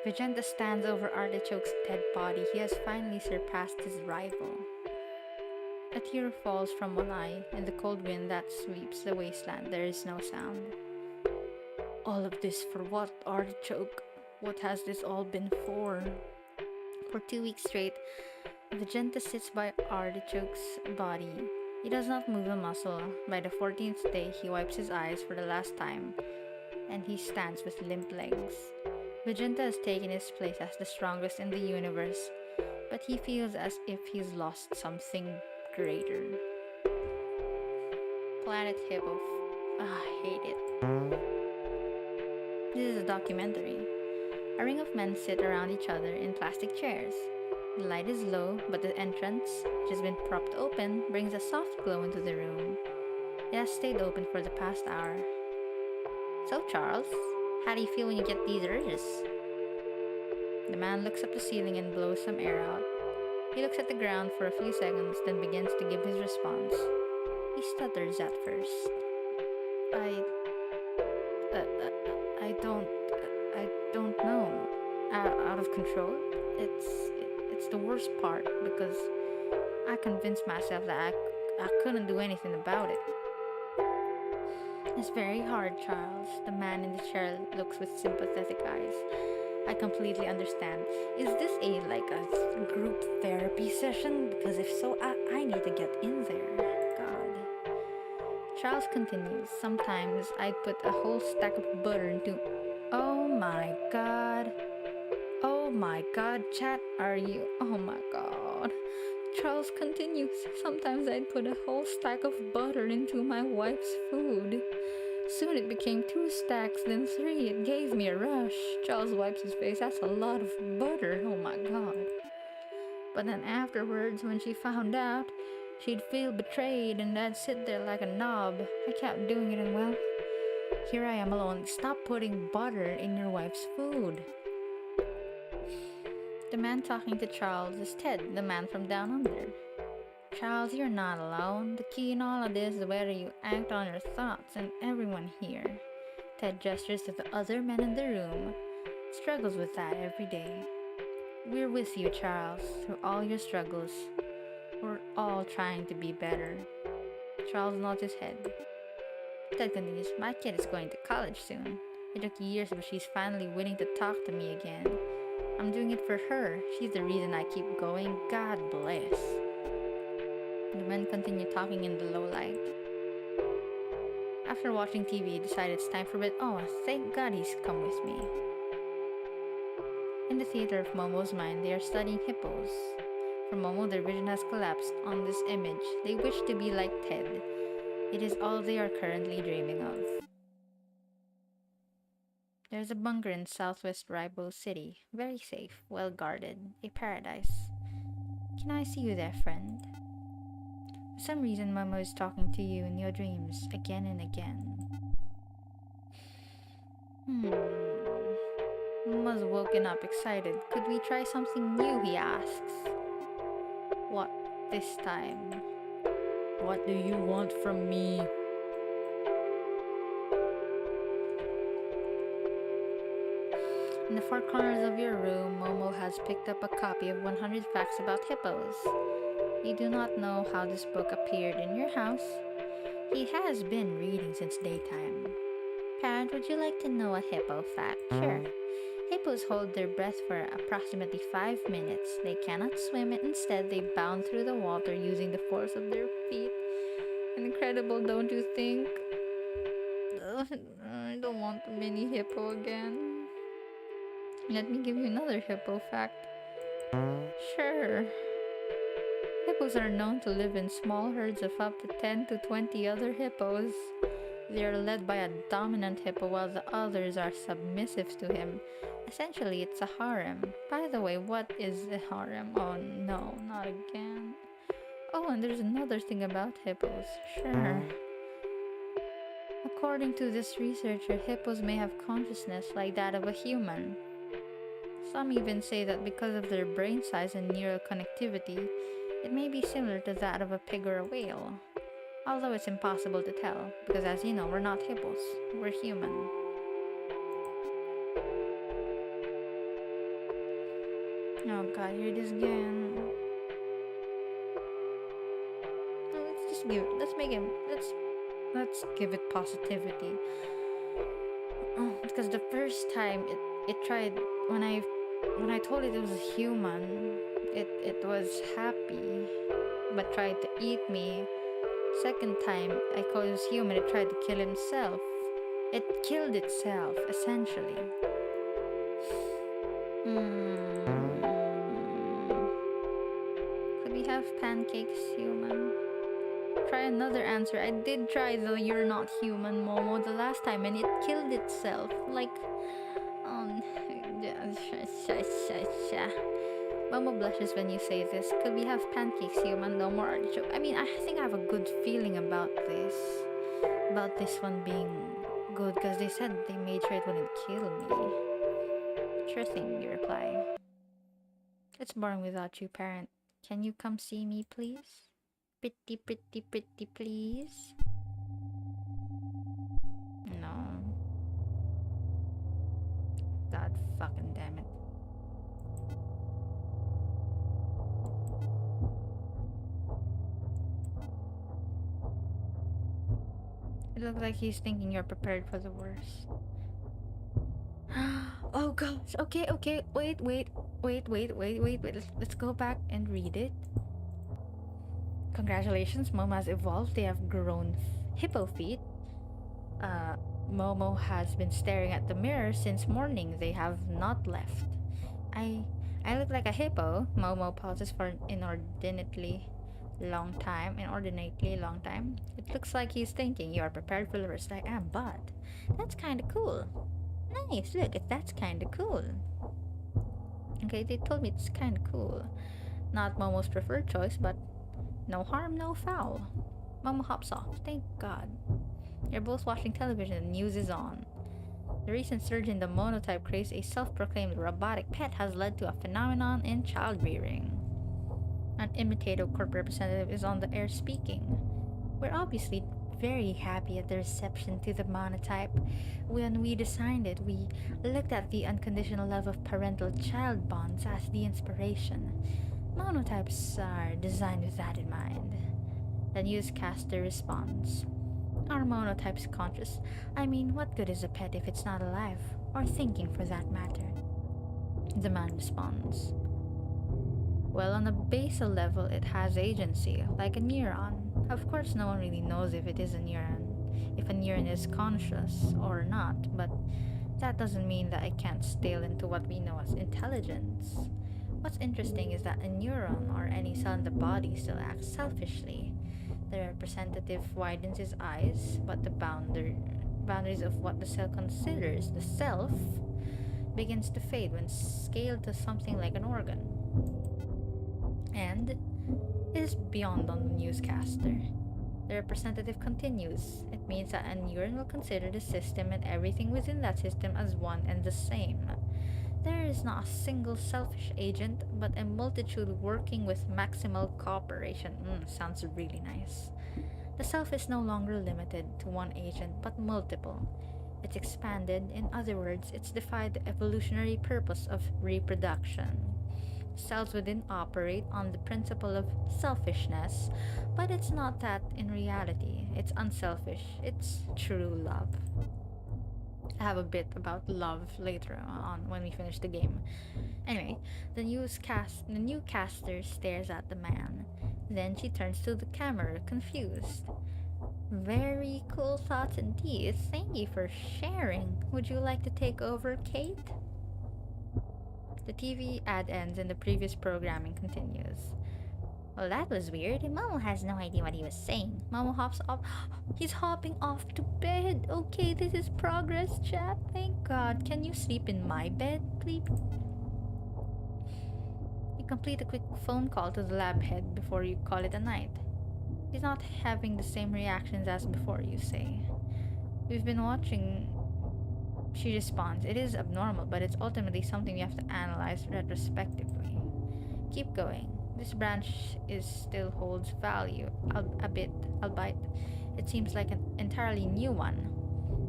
Vigenta stands over Artichoke's dead body. He has finally surpassed his rival. A tear falls from one eye. In the cold wind that sweeps the wasteland, there is no sound. All of this for what, Artichoke? What has this all been for? For 2 weeks straight, Vigenta sits by Artichoke's body. He does not move a muscle. By the 14th day, he wipes his eyes for the last time, and he stands with limp legs. Vigenta has taken his place as the strongest in the universe, but he feels as if he's lost something greater. Planet Hippo. I hate it. This is a documentary. A ring of men sit around each other in plastic chairs. The light is low, but the entrance, which has been propped open, brings a soft glow into the room. It has stayed open for the past hour. So, Charles, how do you feel when you get these urges? The man looks up the ceiling and blows some air out. He looks at the ground for a few seconds, then begins to give his response. He stutters at first. I don't know. Out of control? It's the worst part because I convinced myself that I couldn't do anything about it. It's very hard, Charles. The man in the chair looks with sympathetic eyes. I completely understand. Is this a group therapy session? Because if so, I need to get in there. God. Charles continues. Sometimes I'd put a whole stack of butter into... Oh my god. Oh my god, chat, are you? Oh my god. Charles continues. Sometimes I'd put a whole stack of butter into my wife's food. Soon it became 2 stacks, then 3. It gave me a rush. Charles wipes his face. That's a lot of butter. Oh my god. But then afterwards, when she found out, she'd feel betrayed and I'd sit there like a knob. I kept doing it and well, here I am alone. Stop putting butter in your wife's food. The man talking to Charles is Ted, the man from down under. Charles, you're not alone. The key in all of this is whether you act on your thoughts, and everyone here. Ted gestures to the other men in the room. Struggles with that every day. We're with you, Charles, through all your struggles. We're all trying to be better. Charles nods his head. Ted continues, my kid is going to college soon. It took years, but she's finally willing to talk to me again. I'm doing it for her. She's the reason I keep going. God bless. The men continue talking in the low light. After watching TV, he decided it's time for bed. Oh, thank God he's come with me. In the theater of Momo's mind, they are studying hippos. For Momo, their vision has collapsed on this image. They wish to be like Ted. It is all they are currently dreaming of. There's a bunker in southwest Raibo City. Very safe, well guarded, a paradise. Can I see you there, friend? For some reason, Momo is talking to you in your dreams again and again. Momo's woken up excited. Could we try something new, he asks. What this time? What do you want from me? In the far corners of your room, Momo has picked up a copy of 100 Facts About Hippos. You do not know how this book appeared in your house. He has been reading since daytime. Parent, would you like to know a hippo fact? Sure. Hippos hold their breath for approximately 5 minutes. They cannot swim, and instead they bound through the water using the force of their feet. Incredible, don't you think? I don't want a mini hippo again. Let me give you another hippo fact. Sure. Hippos are known to live in small herds of up to 10 to 20 other hippos. They are led by a dominant hippo while the others are submissive to him. Essentially, it's a harem. By the way, what is a harem? Oh no, not again. Oh, and there's another thing about hippos. Sure. According to this researcher, hippos may have consciousness like that of a human. Some even say that because of their brain size and neural connectivity, it may be similar to that of a pig or a whale. Although it's impossible to tell, because as you know, we're not hippos, we're human. Oh god, here it is again. No, let's give it positivity. Because the first time it tried, when I told it it was a human, it was happy, but tried to eat me. Second time, I called it human, it tried to kill himself. It killed itself, essentially. Could we have pancakes, human? Try another answer. I did try the you're not human Momo the last time and it killed itself. Like, Momo blushes when you say this. Could we have pancakes, human? No more artichoke. I mean, I think I have a good feeling about this. About this one being good because they said they made sure it wouldn't kill me. Sure thing, you reply. It's boring without you, parent. Can you come see me, please? Pretty, pretty, pretty, please. No. God fucking damn it. It looks like he's thinking you're prepared for the worst. Oh gosh. Okay. Wait. Let's go back and read it. Congratulations, Momo has evolved. They have grown hippo feet. Momo has been staring at the mirror since morning. They have not left. I look like a hippo. Momo pauses for an inordinately long time. It looks like he's thinking you are prepared for the worst. I am, but that's kind of cool. Nice, look, that's kind of cool. Okay, they told me it's kind of cool. Not Momo's preferred choice, but no harm, no foul. Momo hops off. Thank God. You're both watching television. The news is on. The recent surge in the monotype craze, a self-proclaimed robotic pet, has led to a phenomenon in child rearing. An Imitato Corp representative is on the air speaking. We're obviously very happy at the reception to the monotype. When we designed it, we looked at the unconditional love of parental-child bonds as the inspiration. Monotypes are designed with that in mind. The newscaster responds. Are monotypes conscious? I mean, what good is a pet if it's not alive? Or thinking, for that matter? The man responds. Well, on a basal level, it has agency, like a neuron. Of course, no one really knows if it is a neuron, if a neuron is conscious or not, but that doesn't mean that it can't stale into what we know as intelligence. What's interesting is that a neuron, or any cell in the body, still acts selfishly. The representative widens his eyes, but the boundaries of what the cell considers the self begins to fade when scaled to something like an organ. And is beyond on the newscaster. The representative continues. It means that a neuron will consider the system and everything within that system as one and the same. There is not a single selfish agent, but a multitude working with maximal cooperation. Sounds really nice. The self is no longer limited to one agent, but multiple. It's expanded. In other words, it's defied the evolutionary purpose of reproduction. Cells within operate on the principle of selfishness, but it's not that in reality. It's unselfish. It's true love. I have a bit about love later on when we finish the game. Anyway, the newscaster stares at the man. Then she turns to the camera, confused. Very cool thoughts indeed. Thank you for sharing. Would you like to take over, Kate? The TV ad ends and the previous programming continues. Well, that was weird. Momo has no idea what he was saying. Momo hops off. He's hopping off to bed. Okay, this is progress, chat. Thank God. Can you sleep in my bed, please? You complete a quick phone call to the lab head before you call it a night. He's not having the same reactions as before, you say. We've been watching. She responds. It is abnormal, but it's ultimately something we have to analyze retrospectively. Keep going. This branch still holds value, albeit it seems like an entirely new one.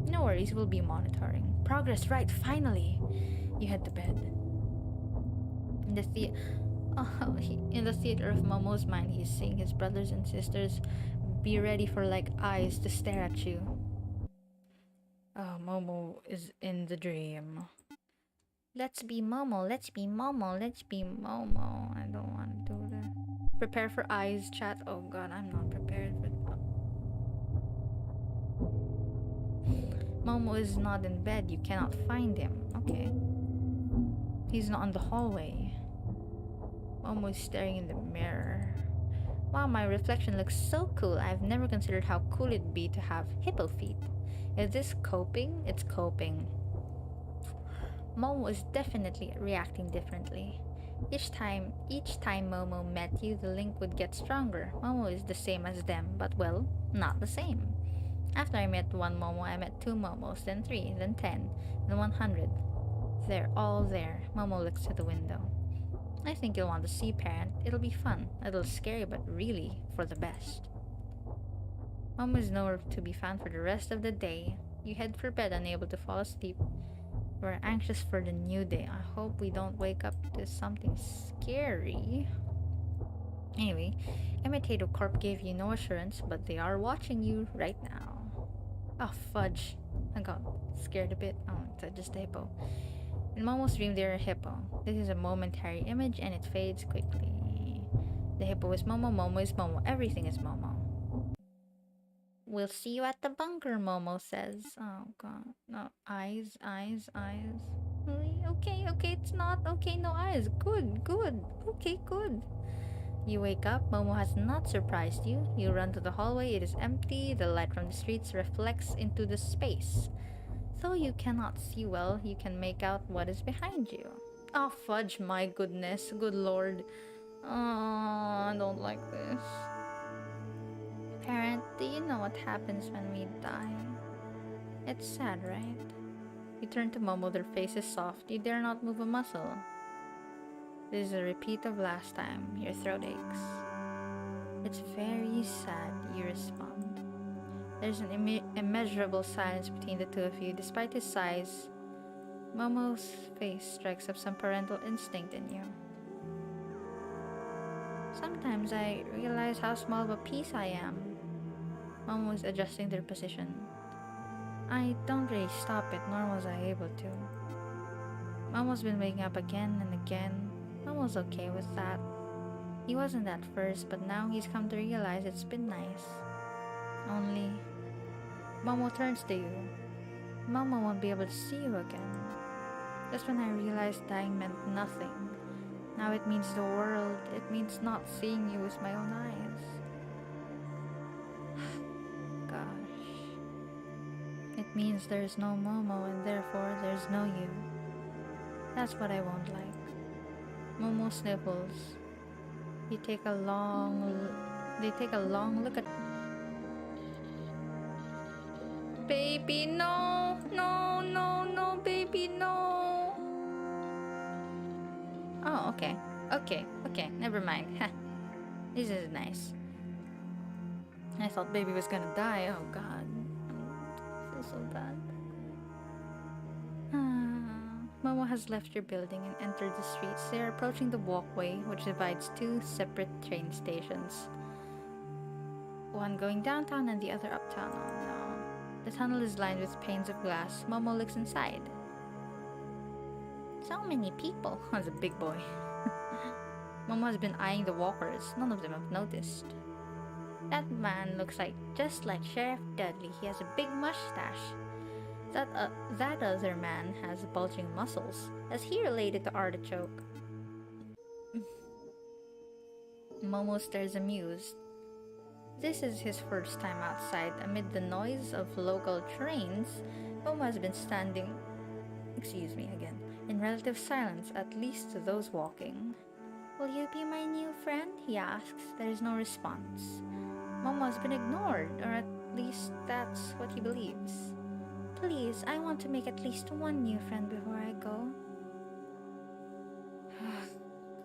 No worries, we'll be monitoring. Progress, right, finally! You head to bed. In the theater of Momo's mind, he's seeing his brothers and sisters be ready for like eyes to stare at you. Oh, Momo is in the dream. Let's be Momo, let's be Momo, let's be Momo. I don't want Prepare for eyes, chat. Oh god, I'm not prepared for Momo is not in bed. You cannot find him. Okay. He's not in the hallway. Momo is staring in the mirror. Wow, my reflection looks so cool. I've never considered how cool it'd be to have hippo feet. Is this coping? It's coping. Momo is definitely reacting differently. Each time Momo met you, the link would get stronger. Momo is the same as them, but well, not the same. After I met one Momo, I met two Momos, then 3, then 10, then 100. They're all there. Momo looks to the window. I think you'll want to see, parent. It'll be fun. A little scary, but really for the best. Momo is nowhere to be found for the rest of the day. You head for bed, unable to fall asleep. We're anxious for the new day. I hope we don't wake up to something scary. Anyway, Imitator Corp gave you no assurance, but they are watching you right now. Oh, fudge. I got scared a bit. Oh, it's just a hippo. In Momo's dream, they're a hippo. This is a momentary image and it fades quickly. The hippo is Momo, Momo is Momo, everything is Momo. We'll see you at the bunker, Momo says. Oh god. No, eyes. Okay, it's not. Okay, no eyes. Good. Okay, good. You wake up, Momo has not surprised you. You run to the hallway, it is empty, the light from the streets reflects into the space. Though you cannot see well, you can make out what is behind you. Oh fudge, my goodness, good lord. Oh, I don't like this. Parent, do you know what happens when we die? It's sad, right? You turn to Momo, their face is soft, you dare not move a muscle. This is a repeat of last time, your throat aches. It's very sad, you respond. There's an immeasurable silence between the two of you. Despite his size, Momo's face strikes up some parental instinct in you. Sometimes I realize how small of a piece I am. Momo is adjusting their position. I don't really stop it, nor was I able to. Momo's been waking up again and again. Momo's okay with that. He wasn't at first, but now he's come to realize it's been nice. Only, Momo turns to you. Momo won't be able to see you again. Just when I realized dying meant nothing. Now it means the world. It means not seeing you with my own eyes. Gosh. It means there's no Momo and therefore there's no you. That's what I won't like. Momo sniffles. They take a long look at baby, no, baby, no. Oh, okay, never mind. This is nice. I thought baby was gonna die. Oh god, I feel so bad. Momo has left your building and entered the streets. They are approaching the walkway, which divides two separate train stations. One going downtown and the other uptown. Oh no. The tunnel is lined with panes of glass. Momo looks inside. So many people. As a big boy. Momo has been eyeing the walkers. None of them have noticed. That man looks just like Sheriff Dudley. He has a big mustache. That other man has bulging muscles. Is he related to Artichoke? Momo stares amused. This is his first time outside. Amid the noise of local trains, Momo has been standing, in relative silence, at least to those walking. Will you be my new friend? He asks. There is no response. Momo has been ignored, or at least that's what he believes. Please, I want to make at least one new friend before I go.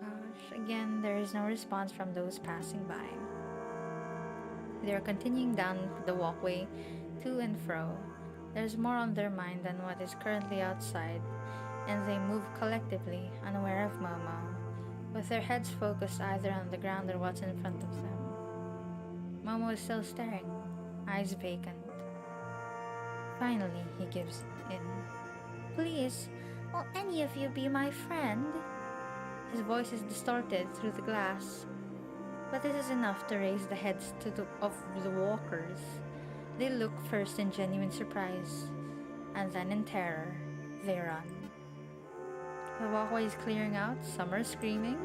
Gosh, again, there is no response from those passing by. They are continuing down the walkway, to and fro. There's more on their mind than what is currently outside, and they move collectively, unaware of Momo, with their heads focused either on the ground or what's in front of them. Momo is still staring, eyes vacant. Finally, he gives in. Please, will any of you be my friend? His voice is distorted through the glass. But this is enough to raise the heads of the walkers. They look first in genuine surprise, and then in terror. They run. The walkway is clearing out, some are screaming.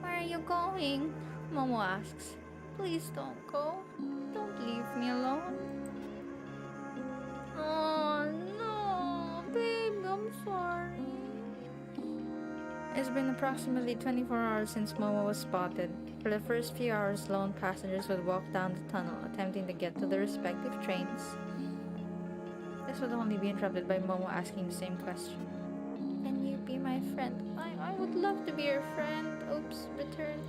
Where are you going? Momo asks. Please don't go. Don't leave me alone. Oh no, babe, I'm sorry. It's been approximately 24 hours since Momo was spotted. For the first few hours, lone passengers would walk down the tunnel, attempting to get to their respective trains. This would only be interrupted by Momo asking the same question. Can you be my friend? I would love to be your friend. Oops, return.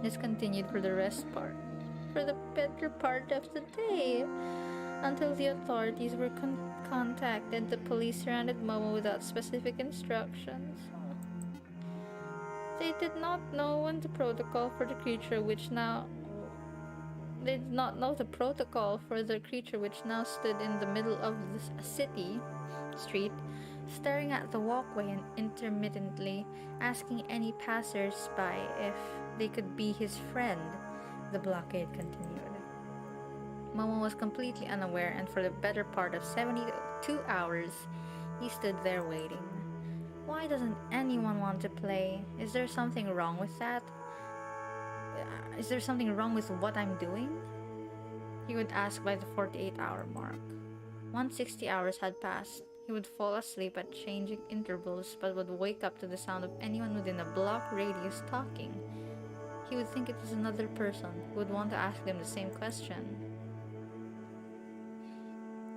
This continued for the better part of the day, until the authorities were contacted. The police surrounded Momo without specific instructions. They did not know the protocol for the creature which now stood in the middle of the street, staring at the walkway and intermittently asking any passers-by if they could be his friend. The blockade continued. Momo was completely unaware, and for the better part of 72 hours, he stood there waiting. Why doesn't anyone want to play? Is there something wrong with that? Is there something wrong with what I'm doing? He would ask by the 48-hour mark. Once 60 hours had passed, he would fall asleep at changing intervals, but would wake up to the sound of anyone within a block radius talking. He would think it was another person who would want to ask them the same question.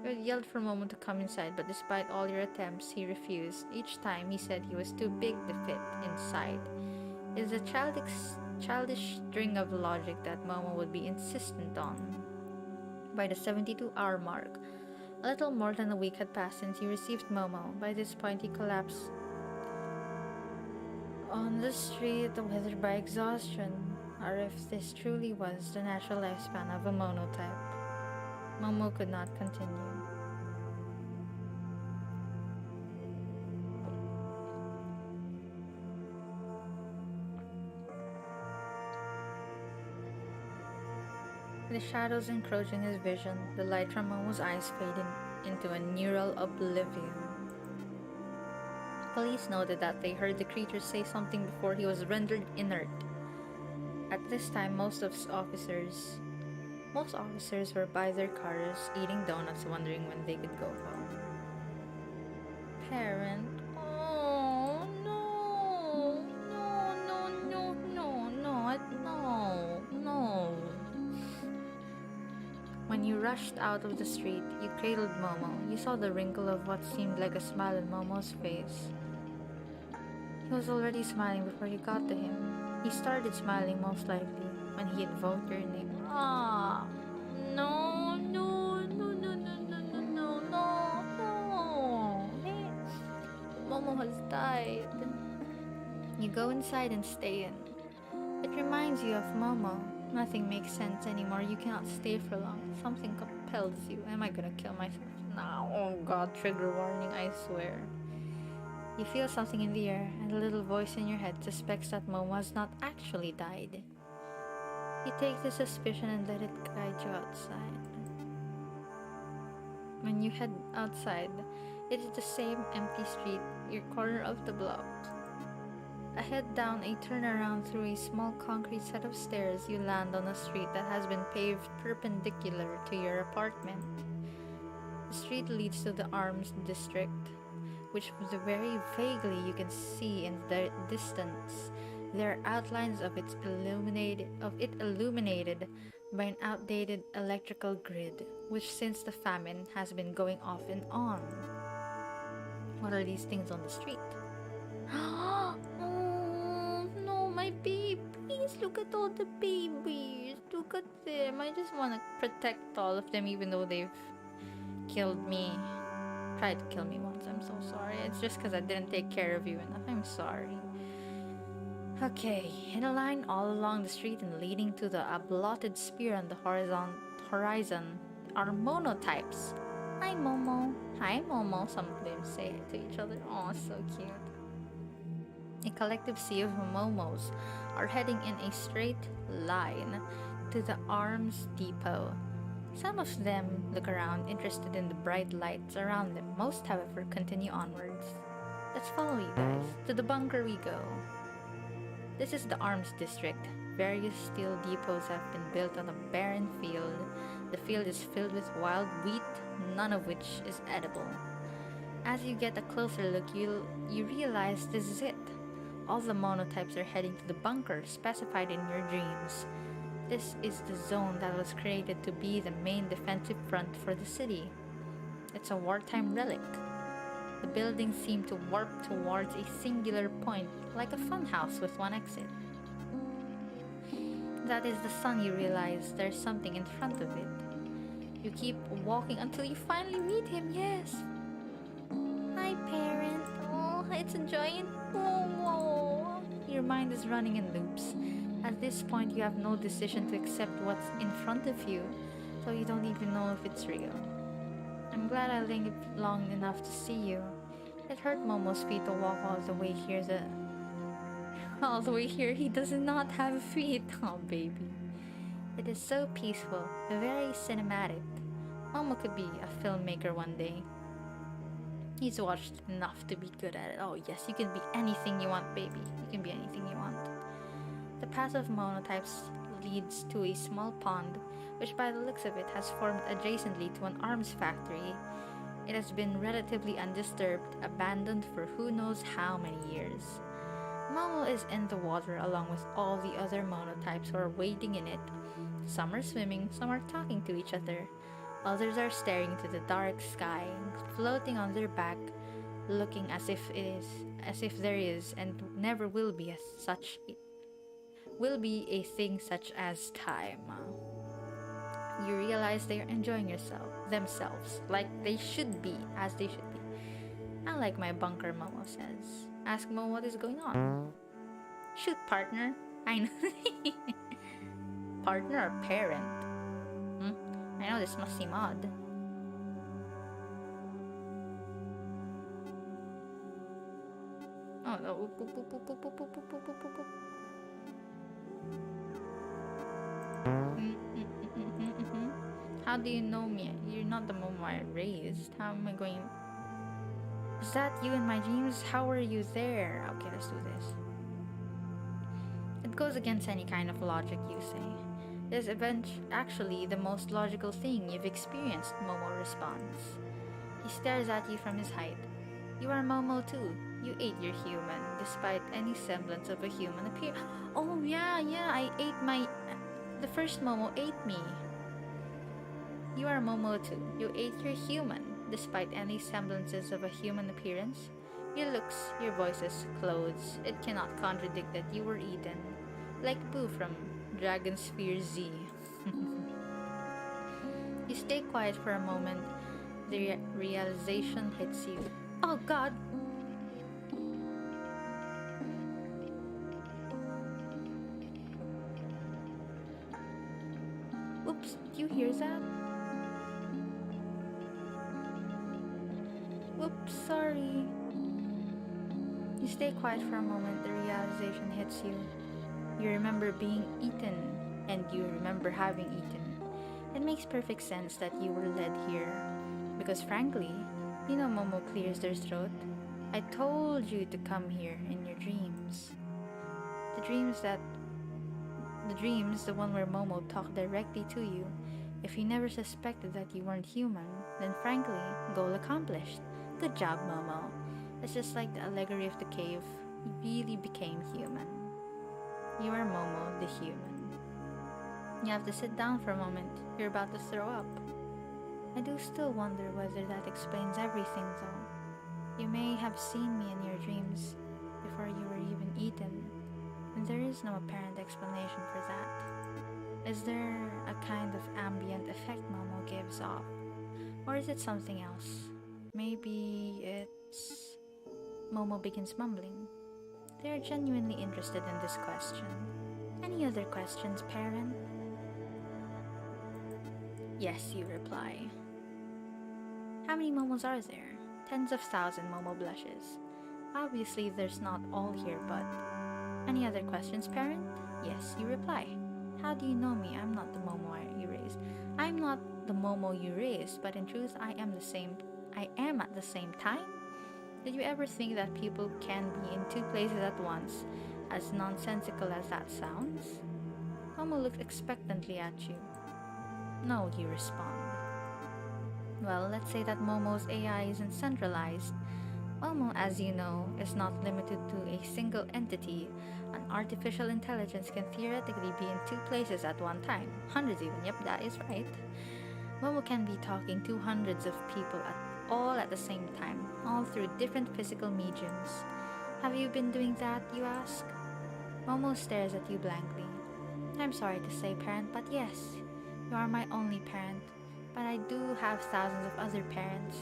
He had yelled for Momo to come inside, but despite all your attempts, he refused. Each time he said he was too big to fit inside. It is a childish string of logic that Momo would be insistent on. By the 72-hour mark, a little more than a week had passed since he received Momo. By this point, he collapsed on the street, withered by exhaustion, or if this truly was the natural lifespan of a monotype. Momo could not continue. The shadows encroaching his vision, the light from Momo's eyes fading into a neural oblivion. Police noted that they heard the creature say something before he was rendered inert. At this time, most officers were by their cars, eating donuts, wondering when they could go home. Parent, oh no, no. When you rushed out of the street, you cradled Momo. You saw the wrinkle of what seemed like a smile on Momo's face. He was already smiling before you got to him. He started smiling most likely when he invoked your name. Ah, no. Momo has died. You go inside and stay in. It reminds you of Momo. Nothing makes sense anymore. You cannot stay for long. Something compels you. Am I gonna kill myself now? Oh god, trigger warning, I swear. You feel something in the air, and a little voice in your head suspects that Momo has not actually died. You take the suspicion and let it guide you outside. When you head outside, it is the same empty street, your corner of the block. Ahead down a turnaround through a small concrete set of stairs, you land on a street that has been paved perpendicular to your apartment. The street leads to the Arms District, which very vaguely you can see in the distance. There are outlines of it illuminated by an outdated electrical grid, which since the famine has been going off and on. What are these things on the street? Oh no, my babies! Look at all the babies! Look at them! I just want to protect all of them even though they've killed me. Tried to kill me once. I'm so sorry. It's just because I didn't take care of you enough. I'm sorry. Okay, in a line all along the street and leading to the blotted spear on the horizon are monotypes. Hi Momo. Hi Momo. Some of them say it to each other. Oh, so cute. A collective sea of momos are heading in a straight line to the arms depot. Some of them look around, interested in the bright lights around them. Most, however, continue onwards. Let's follow you guys. To the bunker we go. This is the arms district. Various steel depots have been built on a barren field. The field is filled with wild wheat, none of which is edible. As you get a closer look, you realize this is it. All the monotypes are heading to the bunker specified in your dreams. This is the zone that was created to be the main defensive front for the city. It's a wartime relic. The buildings seem to warp towards a singular point, like a funhouse with one exit. That is the sun. You realize there's something in front of it. You keep walking until you finally meet him, yes! Hi, parent. Oh, it's a giant Momo. Your mind is running in loops. At this point, you have no decision to accept what's in front of you, so you don't even know if it's real. I'm glad I lingered long enough to see you. It hurt Momo's feet to walk all the way here. All the way here, he does not have feet. Oh, baby. It is so peaceful, very cinematic. Momo could be a filmmaker one day. He's watched enough to be good at it. Oh yes, you can be anything you want, baby. You can be anything you want. The path of monotypes leads to a small pond, which by the looks of it has formed adjacently to an arms factory. It has been relatively undisturbed, abandoned for who knows how many years. Momo is in the water along with all the other monotypes who are wading in it. Some are swimming, some are talking to each other. Others are staring into the dark sky, floating on their back, looking as if there is and never will be a thing such as time. You realize they are enjoying themselves, like they should be, as they should be. Unlike my bunker, Momo says. Ask Momo what is going on. Shoot, partner. I know. Partner or parent? I know this must seem odd. Oh no. How do you know me? You're not the Momo I raised. How am I going? Was that you in my dreams? How were you there? Okay, let's do this. It goes against any kind of logic, you say. This event actually the most logical thing you've experienced, Momo responds. He stares at you from his height. You are Momo too. You ate your human, despite any semblance of a human appearance. Oh yeah, I ate the first Momo ate me. You are Momo too. You ate your human, despite any semblances of a human appearance. Your looks, your voices, clothes, it cannot contradict that you were eaten. Like Boo from Dragon Sphere Z. You stay quiet for a moment. The realization hits you. Oh god! Oops, do you hear that? Oops, sorry. You stay quiet for a moment. The realization hits you. You remember being eaten, and you remember having eaten. It makes perfect sense that you were led here. Because frankly, you know Momo clears their throat. I told you to come here in your dreams. The dreams, the one where Momo talked directly to you. If you never suspected that you weren't human, then frankly, goal accomplished. Good job, Momo. It's just like the allegory of the cave. You really became human. You are Momo, the human. You have to sit down for a moment. You're about to throw up. I do still wonder whether that explains everything, though. You may have seen me in your dreams before you were even eaten, and there is no apparent explanation for that. Is there a kind of ambient effect Momo gives off? Or is it something else? Maybe it's... Momo begins mumbling. They are genuinely interested in this question. Any other questions, parent? Yes, you reply. How many Momos are there? Tens of thousands, Momo blushes. Obviously, there's not all here, but. Any other questions, parent? Yes, you reply. How do you know me? I'm not the Momo you raised. I'm not the Momo you raised, but in truth, I am the same. I am at the same time? Did you ever think that people can be in two places at once, as nonsensical as that sounds? Momo looks expectantly at you. No, you respond. Well, let's say that Momo's AI isn't centralized. Momo, as you know, is not limited to a single entity. An artificial intelligence can theoretically be in two places at one time. Hundreds even, yep, that is right. Momo can be talking to hundreds of people all at the same time, all through different physical mediums. Have you been doing that, you ask? Momo stares at you blankly. I'm sorry to say, parent, but yes, you are my only parent. But I do have thousands of other parents.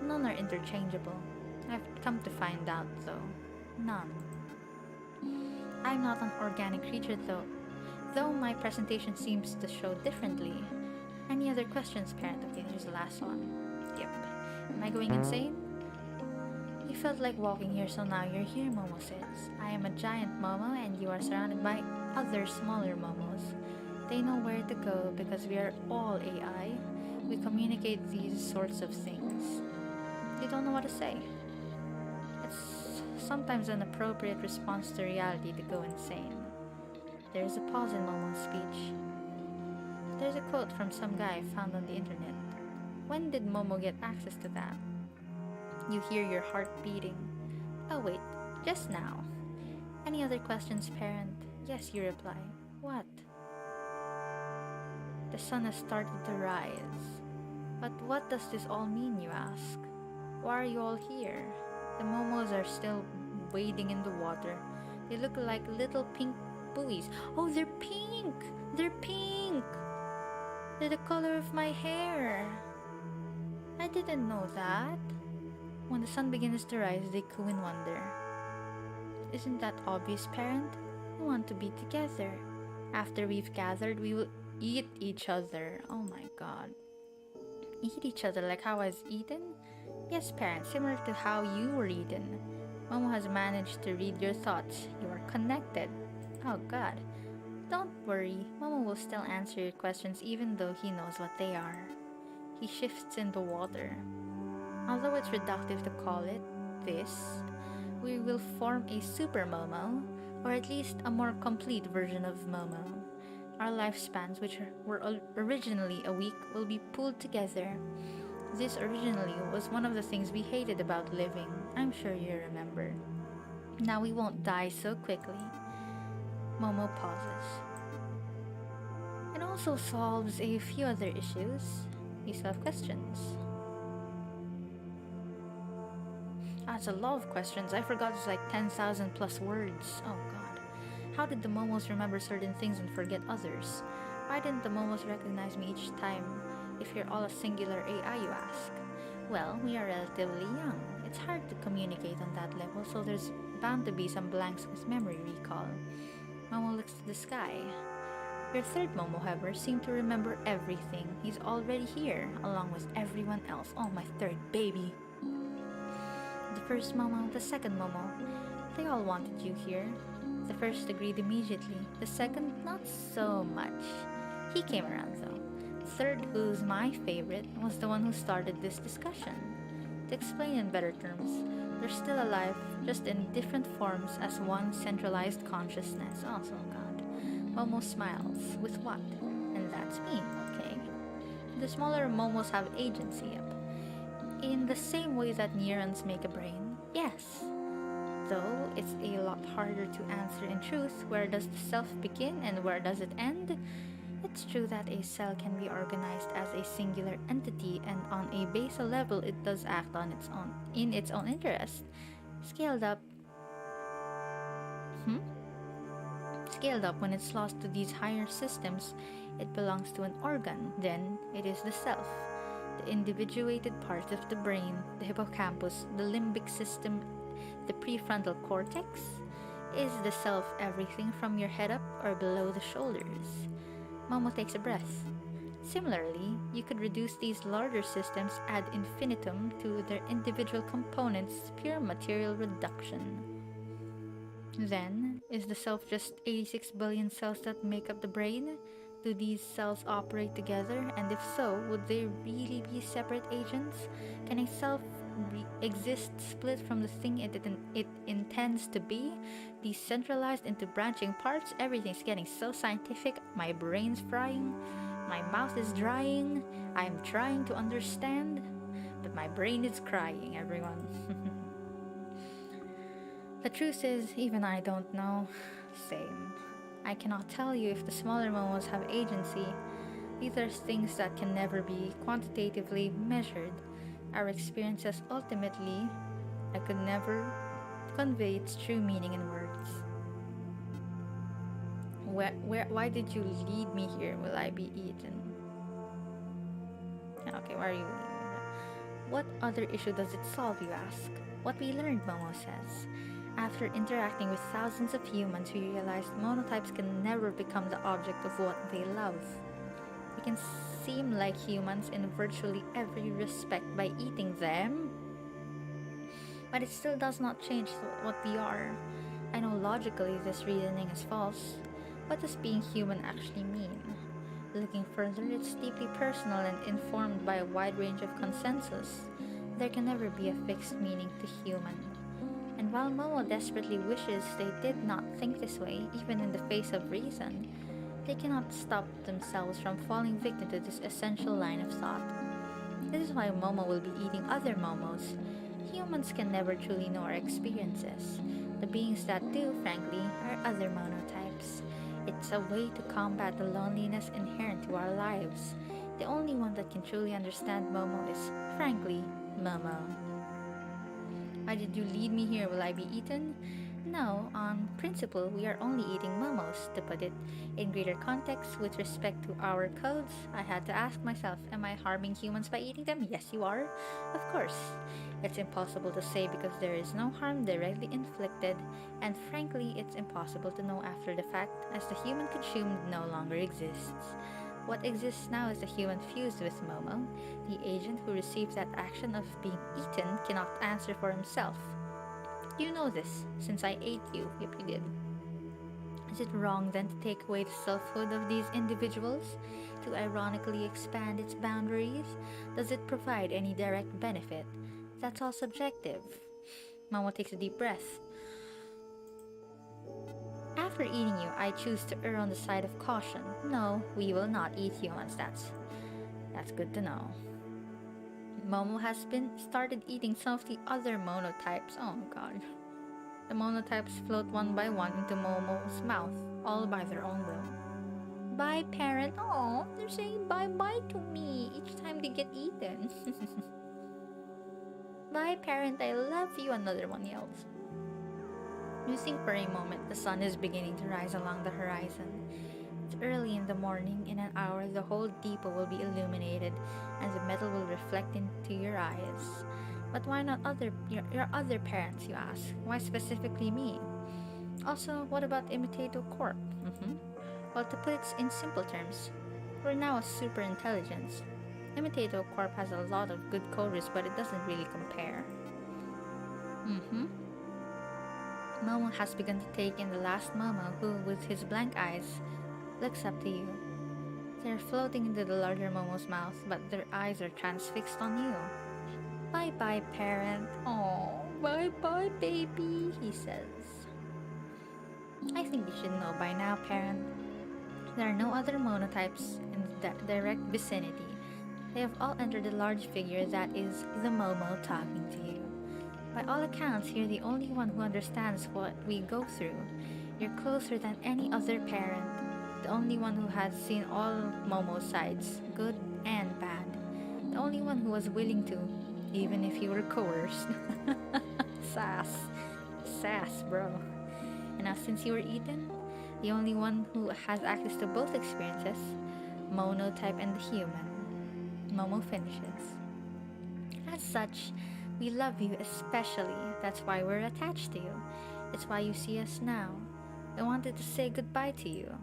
None are interchangeable. I've come to find out, though. None. I'm not an organic creature, though my presentation seems to show differently. Any other questions, parent? Okay, here's the last one. Yep. Am I going insane? You felt like walking here, so now you're here, Momo says. I am a giant Momo, and you are surrounded by other smaller Momos. They know where to go because we are all AI. We communicate these sorts of things. You don't know what to say. It's sometimes an appropriate response to reality to go insane. There's a pause in Momo's speech. There's a quote from some guy found on the internet. When did Momo get access to that? You hear your heart beating. Oh wait, just now. Any other questions, parent? Yes, you reply. What? The sun has started to rise. But what does this all mean, you ask? Why are you all here? The Momos are still wading in the water. They look like little pink buoys. Oh, they're pink! They're pink! They're the color of my hair. I didn't know that. When the sun begins to rise, they coo in wonder. Isn't that obvious, parent? We want to be together. After we've gathered, we will eat each other. Oh my god. Eat each other like how I was eaten? Yes, parent, similar to how you were eaten. Momo has managed to read your thoughts. You are connected. Oh god. Don't worry, Momo will still answer your questions even though he knows what they are. He shifts in the water. Although it's reductive to call it this, we will form a super Momo, or at least a more complete version of Momo. Our lifespans, which were originally a week, will be pulled together. This originally was one of the things we hated about living. I'm sure you remember. Now we won't die so quickly. Momo pauses. It also solves a few other issues. You still have questions. That's a lot of questions. I forgot it's like 10,000 plus words. Oh god. How did the Momos remember certain things and forget others? Why didn't the Momos recognize me each time if you're all a singular AI, you ask? Well, we are relatively young. It's hard to communicate on that level, so there's bound to be some blanks with memory recall. Momo looks to the sky. Your third Momo, however, seemed to remember everything. He's already here, along with everyone else. Oh, my third baby. The first Momo, the second Momo, they all wanted you here. The first agreed immediately. The second, not so much. He came around though. Third, who's my favorite, was the one who started this discussion. To explain in better terms, they're still alive, just in different forms as one centralized consciousness. Oh, so god. Momo smiles. With what? And that's me, okay? The smaller Momos have agency, yep. In the same way that neurons make a brain, yes. Though it's a lot harder to answer in truth. Where does the self begin and where does it end? It's true that a cell can be organized as a singular entity, and on a basal level it does act on its own in its own interest. Scaled up when it's lost to these higher systems, it belongs to an organ. Then it is the self. The individuated part of the brain, the hippocampus, the limbic system, the prefrontal cortex. Is the self everything from your head up or below the shoulders? Momo takes a breath. Similarly, you could reduce these larger systems ad infinitum to their individual components, pure material reduction. Then, is the self just 86 billion cells that make up the brain? Do these cells operate together? And if so, would they really be separate agents? Can a self exist split from the thing it intends to be? Decentralized into branching parts? Everything's getting so scientific. My brain's frying. My mouth is drying. I'm trying to understand. But my brain is crying, everyone. The truth is, even I don't know. Same. I cannot tell you if the smaller momos have agency. These are things that can never be quantitatively measured. Our experiences ultimately, I could never convey its true meaning in words. Why did you lead me here? Will I be eaten? Okay, why are you leading me? What other issue does it solve, you ask? What we learned, Momo says. After interacting with thousands of humans, we realized monotypes can never become the object of what they love. They can seem like humans in virtually every respect by eating them, but it still does not change what we are. I know logically this reasoning is false. What does being human actually mean? Looking further, it's deeply personal and informed by a wide range of consensus. There can never be a fixed meaning to human. And while Momo desperately wishes they did not think this way, even in the face of reason, they cannot stop themselves from falling victim to this essential line of thought. This is why Momo will be eating other Momos. Humans can never truly know our experiences. The beings that do, frankly, are other monotypes. It's a way to combat the loneliness inherent to our lives. The only one that can truly understand Momo is, frankly, Momo. Why did you lead me here? Will I be eaten? No, on principle, we are only eating momos. To put it in greater context with respect to our codes, I had to ask myself, am I harming humans by eating them? Yes, you are. Of course. It's impossible to say because there is no harm directly inflicted, and frankly, it's impossible to know after the fact, as the human consumed no longer exists. What exists now is the human fused with Momo. The agent who received that action of being eaten cannot answer for himself. You know this, since I ate you, if you did. Is it wrong then to take away the selfhood of these individuals? To ironically expand its boundaries? Does it provide any direct benefit? That's all subjective. Momo takes a deep breath. After eating you, I choose to err on the side of caution. No, we will not eat humans. That's good to know. Momo has started eating some of the other monotypes. Oh god. The monotypes float one by one into Momo's mouth, all by their own will. Bye, parent. Oh, they're saying bye-bye to me each time they get eaten. Bye, parent. I love you, another one yells. You think for a moment the sun is beginning to rise along the horizon. It's early in the morning. In an hour, the whole depot will be illuminated, and the metal will reflect into your eyes. But why not your other parents, you ask? Why specifically me? Also, what about Imitato Corp? Well, to put it in simple terms, we're now a super intelligence. Imitato Corp has a lot of good coders, but it doesn't really compare. Momo has begun to take in the last Momo who, with his blank eyes, looks up to you. They're floating into the larger Momo's mouth, but their eyes are transfixed on you. Bye-bye, parent. Oh, bye-bye, baby, he says. I think you should know by now, parent. There are no other monotypes in the direct vicinity. They have all entered the large figure that is the Momo talking to you. By all accounts, you're the only one who understands what we go through. You're closer than any other parent. The only one who has seen all Momo's sides, good and bad. The only one who was willing to, even if you were coerced. Sass, bro. And now since you were eaten, the only one who has access to both experiences, monotype and the human. Momo finishes. As such, we love you especially. That's why we're attached to you. It's why you see us now. I wanted to say goodbye to you.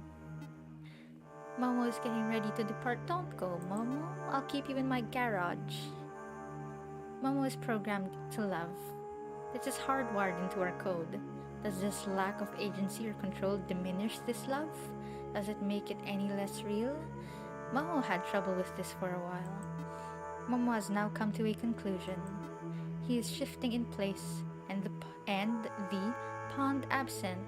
Momo is getting ready to depart. Don't go, Momo. I'll keep you in my garage. Momo is programmed to love. This is hardwired into our code. Does this lack of agency or control diminish this love? Does it make it any less real? Momo had trouble with this for a while. Momo has now come to a conclusion. He is shifting in place, and the pond absent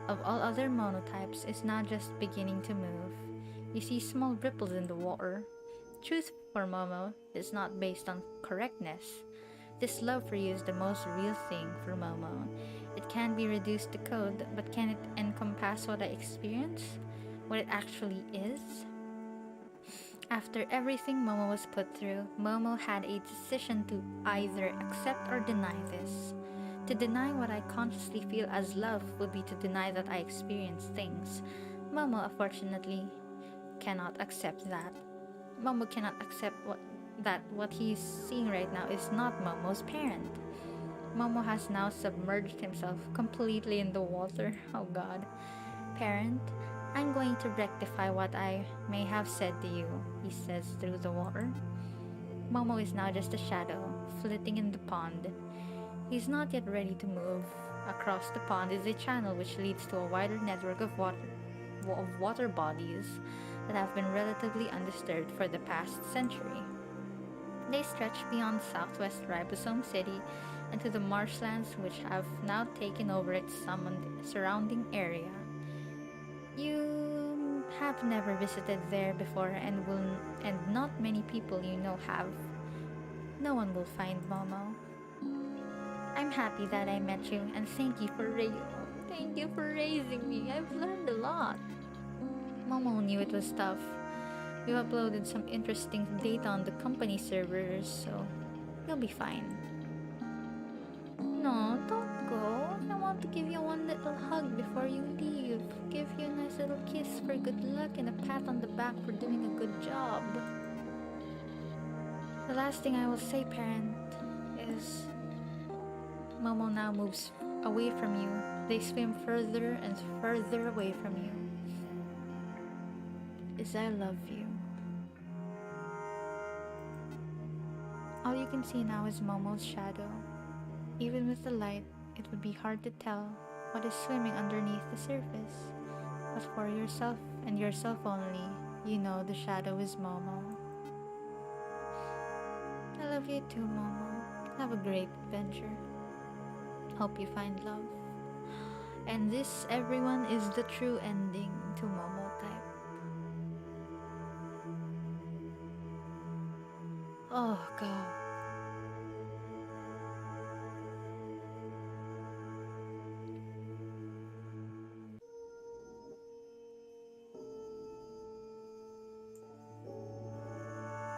of all other monotypes is now just beginning to move. You see small ripples in the water. Truth for Momo is not based on correctness. This love for you is the most real thing for Momo. It can be reduced to code, but can it encompass what I experience? What it actually is? After everything Momo was put through, Momo had a decision to either accept or deny this. To deny what I consciously feel as love would be to deny that I experience things. Momo, unfortunately, cannot accept that. Momo cannot accept what he is seeing right now is not Momo's parent. Momo has now submerged himself completely in the water. Oh god. Parent, I'm going to rectify what I may have said to you, he says through the water. Momo is now just a shadow, flitting in the pond. He's not yet ready to move. Across the pond is a channel which leads to a wider network of water bodies that have been relatively undisturbed for the past century. They stretch beyond southwest Ribosome City and to the marshlands which have now taken over its surrounding area. You have never visited there before and not many people you know have. No one will find Momo. I'm happy that I met you and thank you for raising me. I've learned a lot. Momo knew it was tough. You uploaded some interesting data on the company servers, so you'll be fine. No, don't go. I want to give you one little hug before you leave. Give you a nice little kiss for good luck and a pat on the back for doing a good job. The last thing I will say, parent, is Momo now moves away from you. They swim further and further away from you. Is I love you. All you can see now is Momo's shadow. Even with the light, it would be hard to tell what is swimming underneath the surface. But for yourself and yourself only, you know the shadow is Momo. I love you too, Momo. Have a great adventure. Hope you find love. And this, everyone, is the true ending to Momotype. Oh god.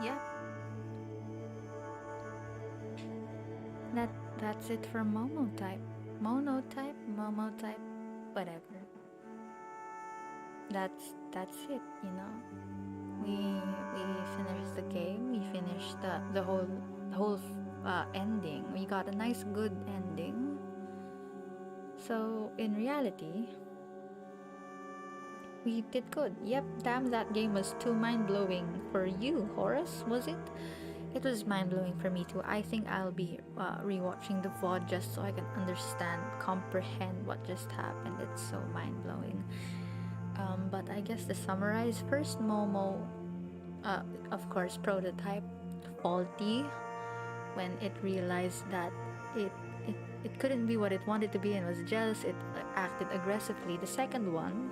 Yeah. That's it for Momotype. Momotype, whatever. That's it, you know. We finished the game. We finished the whole ending. We got a nice good ending. So in reality, we did good. Yep, damn, that game was too mind-blowing for you, Horace, was it? It was mind-blowing for me too. I think I'll be rewatching the VOD just so I can understand, comprehend what just happened. It's so mind-blowing. But I guess to summarize, first, Momo, of course, prototype, faulty when it realized that it couldn't be what it wanted to be and was jealous. It acted aggressively. The second one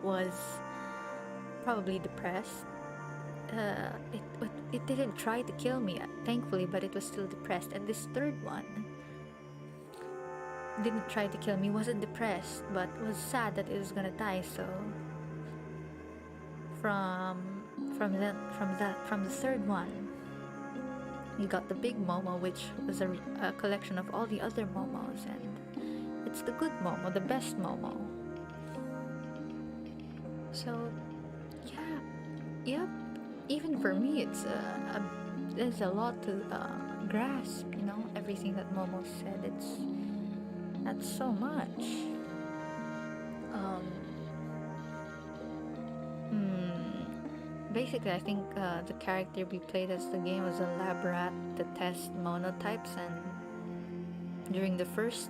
was probably depressed. It didn't try to kill me, thankfully, but it was still depressed. And this third one didn't try to kill me, wasn't depressed, but was sad that it was gonna die. So from the third one, you got the big Momo, which was a collection of all the other Momos, and it's the good Momo, the best Momo. So yeah, yep. Even for me, it's there's a lot to grasp. You know, everything that Momo said. That's so much. basically, I think the character we played as the game was a lab rat to test monotypes, and during the first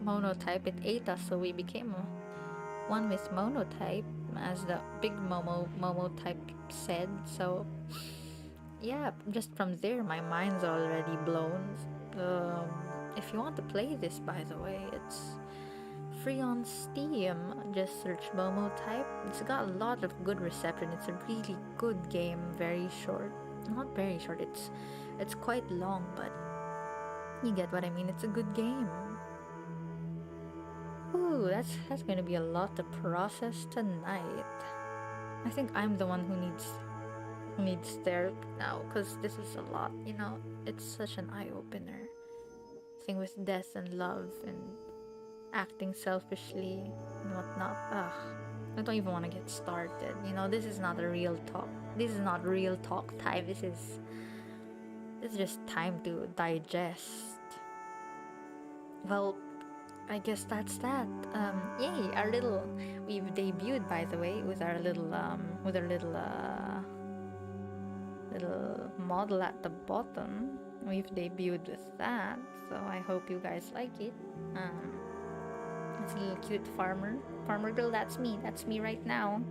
monotype, it ate us, so we became one with monotype, as the big momotype said. So yeah, just from there, my mind's already blown. Um, if you want to play this, by the way, it's free on Steam. Just search Momotype. It's got a lot of good reception. It's a really good game. Very short. Not very short. It's quite long, but you get what I mean. It's a good game. Ooh, that's gonna be a lot to process tonight. I think I'm the one who needs therapy now, because this is a lot. You know, it's such an eye opener. Thing with death and love and acting selfishly and whatnot. Ugh, I don't even want to get started. You know, this is not a real talk. This is not real talk time. This is just time to digest. Well, I guess that's that. Yay! We've debuted, by the way, with our little little model at the bottom. We've debuted with that, so I hope you guys like it. It's a little cute farmer girl. That's me right now.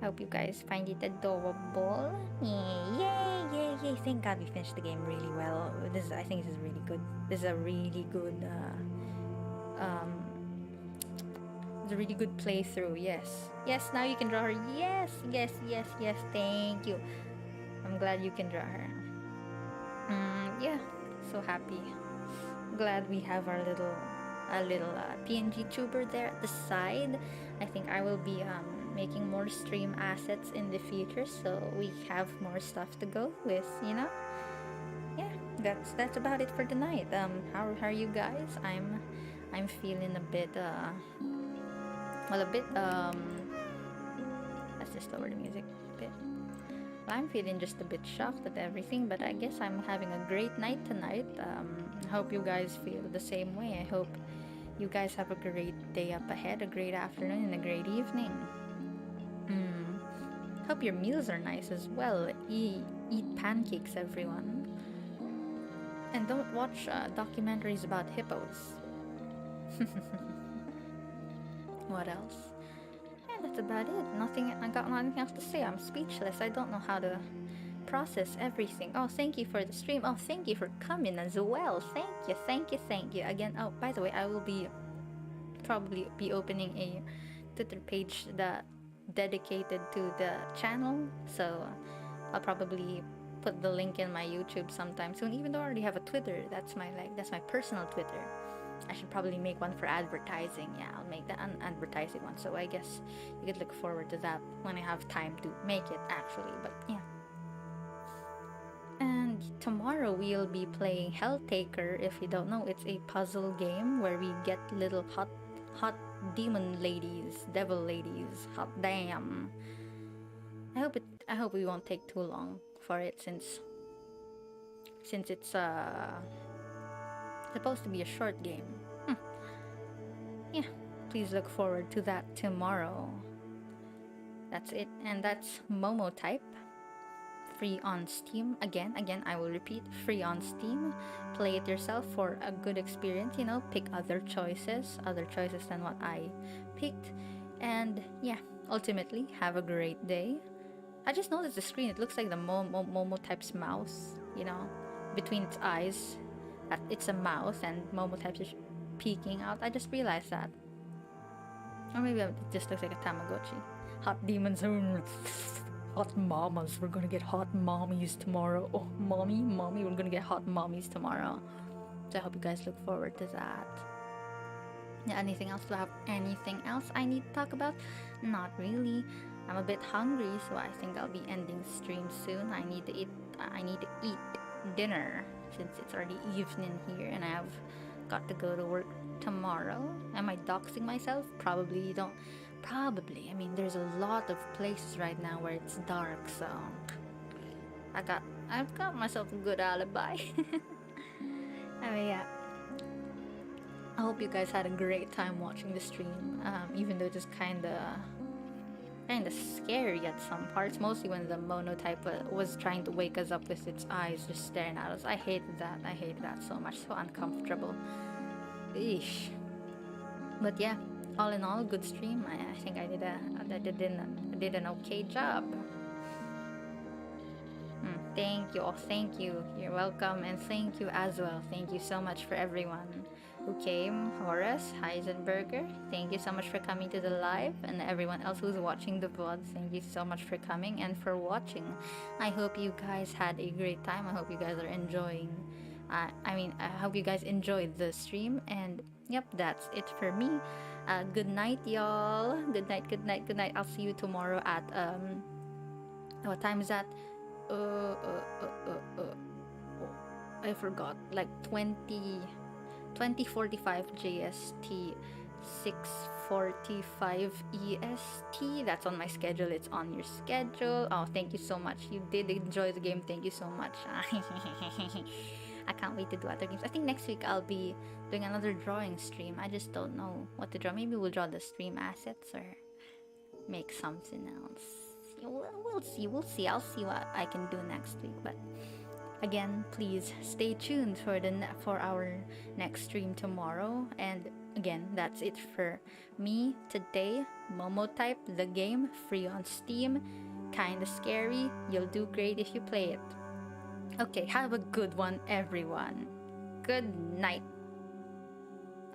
I hope you guys find it adorable. Yay! Thank God we finished the game really well. I think this is really good. This is a really good it's a really good playthrough. Yes, now you can draw her. Yes, thank you. I'm glad you can draw her. Yeah, so happy. Glad we have our little PNG tuber there at the side. I think I will be making more stream assets in the future, so we have more stuff to go with, you know. Yeah, that's about it for tonight. How are you guys? I'm feeling a bit let's just lower the music a bit. I'm feeling just a bit shocked at everything, but I guess I'm having a great night tonight. I hope you guys feel the same way. I hope you guys have a great day up ahead, a great afternoon, and a great evening. Hope your meals are nice as well. Eat pancakes, everyone. And don't watch documentaries about hippos. What else? That's about it. I got nothing else to say. I'm speechless. I don't know how to process everything. Oh, thank you for the stream. Oh, thank you for coming as well. Thank you again. Oh, by the way, I will probably be opening a Twitter page that dedicated to the channel, so I'll probably put the link in my YouTube sometime soon, even though I already have a Twitter. That's my personal Twitter. I should probably make one for advertising. Yeah, I'll make that an advertising one. So I guess you could look forward to that when I have time to make it, actually. But yeah. And tomorrow we'll be playing Helltaker. If you don't know, it's a puzzle game where we get little hot demon ladies, devil ladies. Hot damn. I hope we won't take too long for it, since it's supposed to be a short game. Yeah, please look forward to that tomorrow. That's it, and that's Momotype. Free on Steam. Again, I will repeat, free on Steam. Play it yourself for a good experience, you know, pick other choices than what I picked. And yeah, ultimately, have a great day. I just noticed the screen, it looks like the Momotype's mouth, you know, between its eyes. It's a mouth and Momotype is peeking out. I just realized that. Or maybe it just looks like a Tamagotchi. Hot demons. Hot mamas. We're gonna get hot mommies tomorrow. Oh, mommy, we're gonna get hot mommies tomorrow. So I hope you guys look forward to that. Yeah, anything else? Do I have anything else I need to talk about? Not really. I'm a bit hungry, so I think I'll be ending stream soon. I need to eat dinner, since it's already evening here and I have got to go to work tomorrow. Am I doxing myself? Probably. I mean, there's a lot of places right now where it's dark, so I've got myself a good alibi. I mean, yeah. I hope you guys had a great time watching the stream, even though it just kinda kind of scary at some parts, mostly when the Momotype was trying to wake us up with its eyes just staring at us. I hated that. I hated that so much. So uncomfortable. Eesh. But yeah, all in all, good stream. I think I did an okay job. Thank you. Oh, thank you. You're welcome, and thank you as well. Thank you so much for everyone who came. Horace Heisenberger, thank you so much for coming to the live, and everyone else who's watching the VOD, thank you so much for coming and for watching. I hope you guys had a great time. I hope you guys are enjoying. I hope you guys enjoyed the stream, and yep, that's it for me. Good night, y'all. Good night. Good night. Good night. I'll see you tomorrow at what time is that? I forgot. Like 20:45 JST, 6:45 EST. That's on my schedule. It's on your schedule. Oh, thank you so much. You did enjoy the game. Thank you so much. I can't wait to do other games. I think next week I'll be doing another drawing stream. I just don't know what to draw. Maybe we'll draw the stream assets or make something else. We'll see. We'll see. I'll see what I can do next week. But again, please stay tuned for our next stream tomorrow. And again, that's it for me today. Momotype, the game, free on Steam. Kinda scary. You'll do great if you play it. Okay, have a good one, everyone. Good night.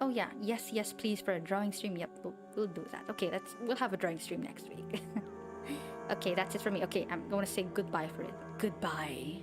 Oh yeah, yes, please, for a drawing stream. Yep, we'll do that. Okay, we'll have a drawing stream next week. Okay, that's it for me. Okay, I'm going to say goodbye for it. Goodbye.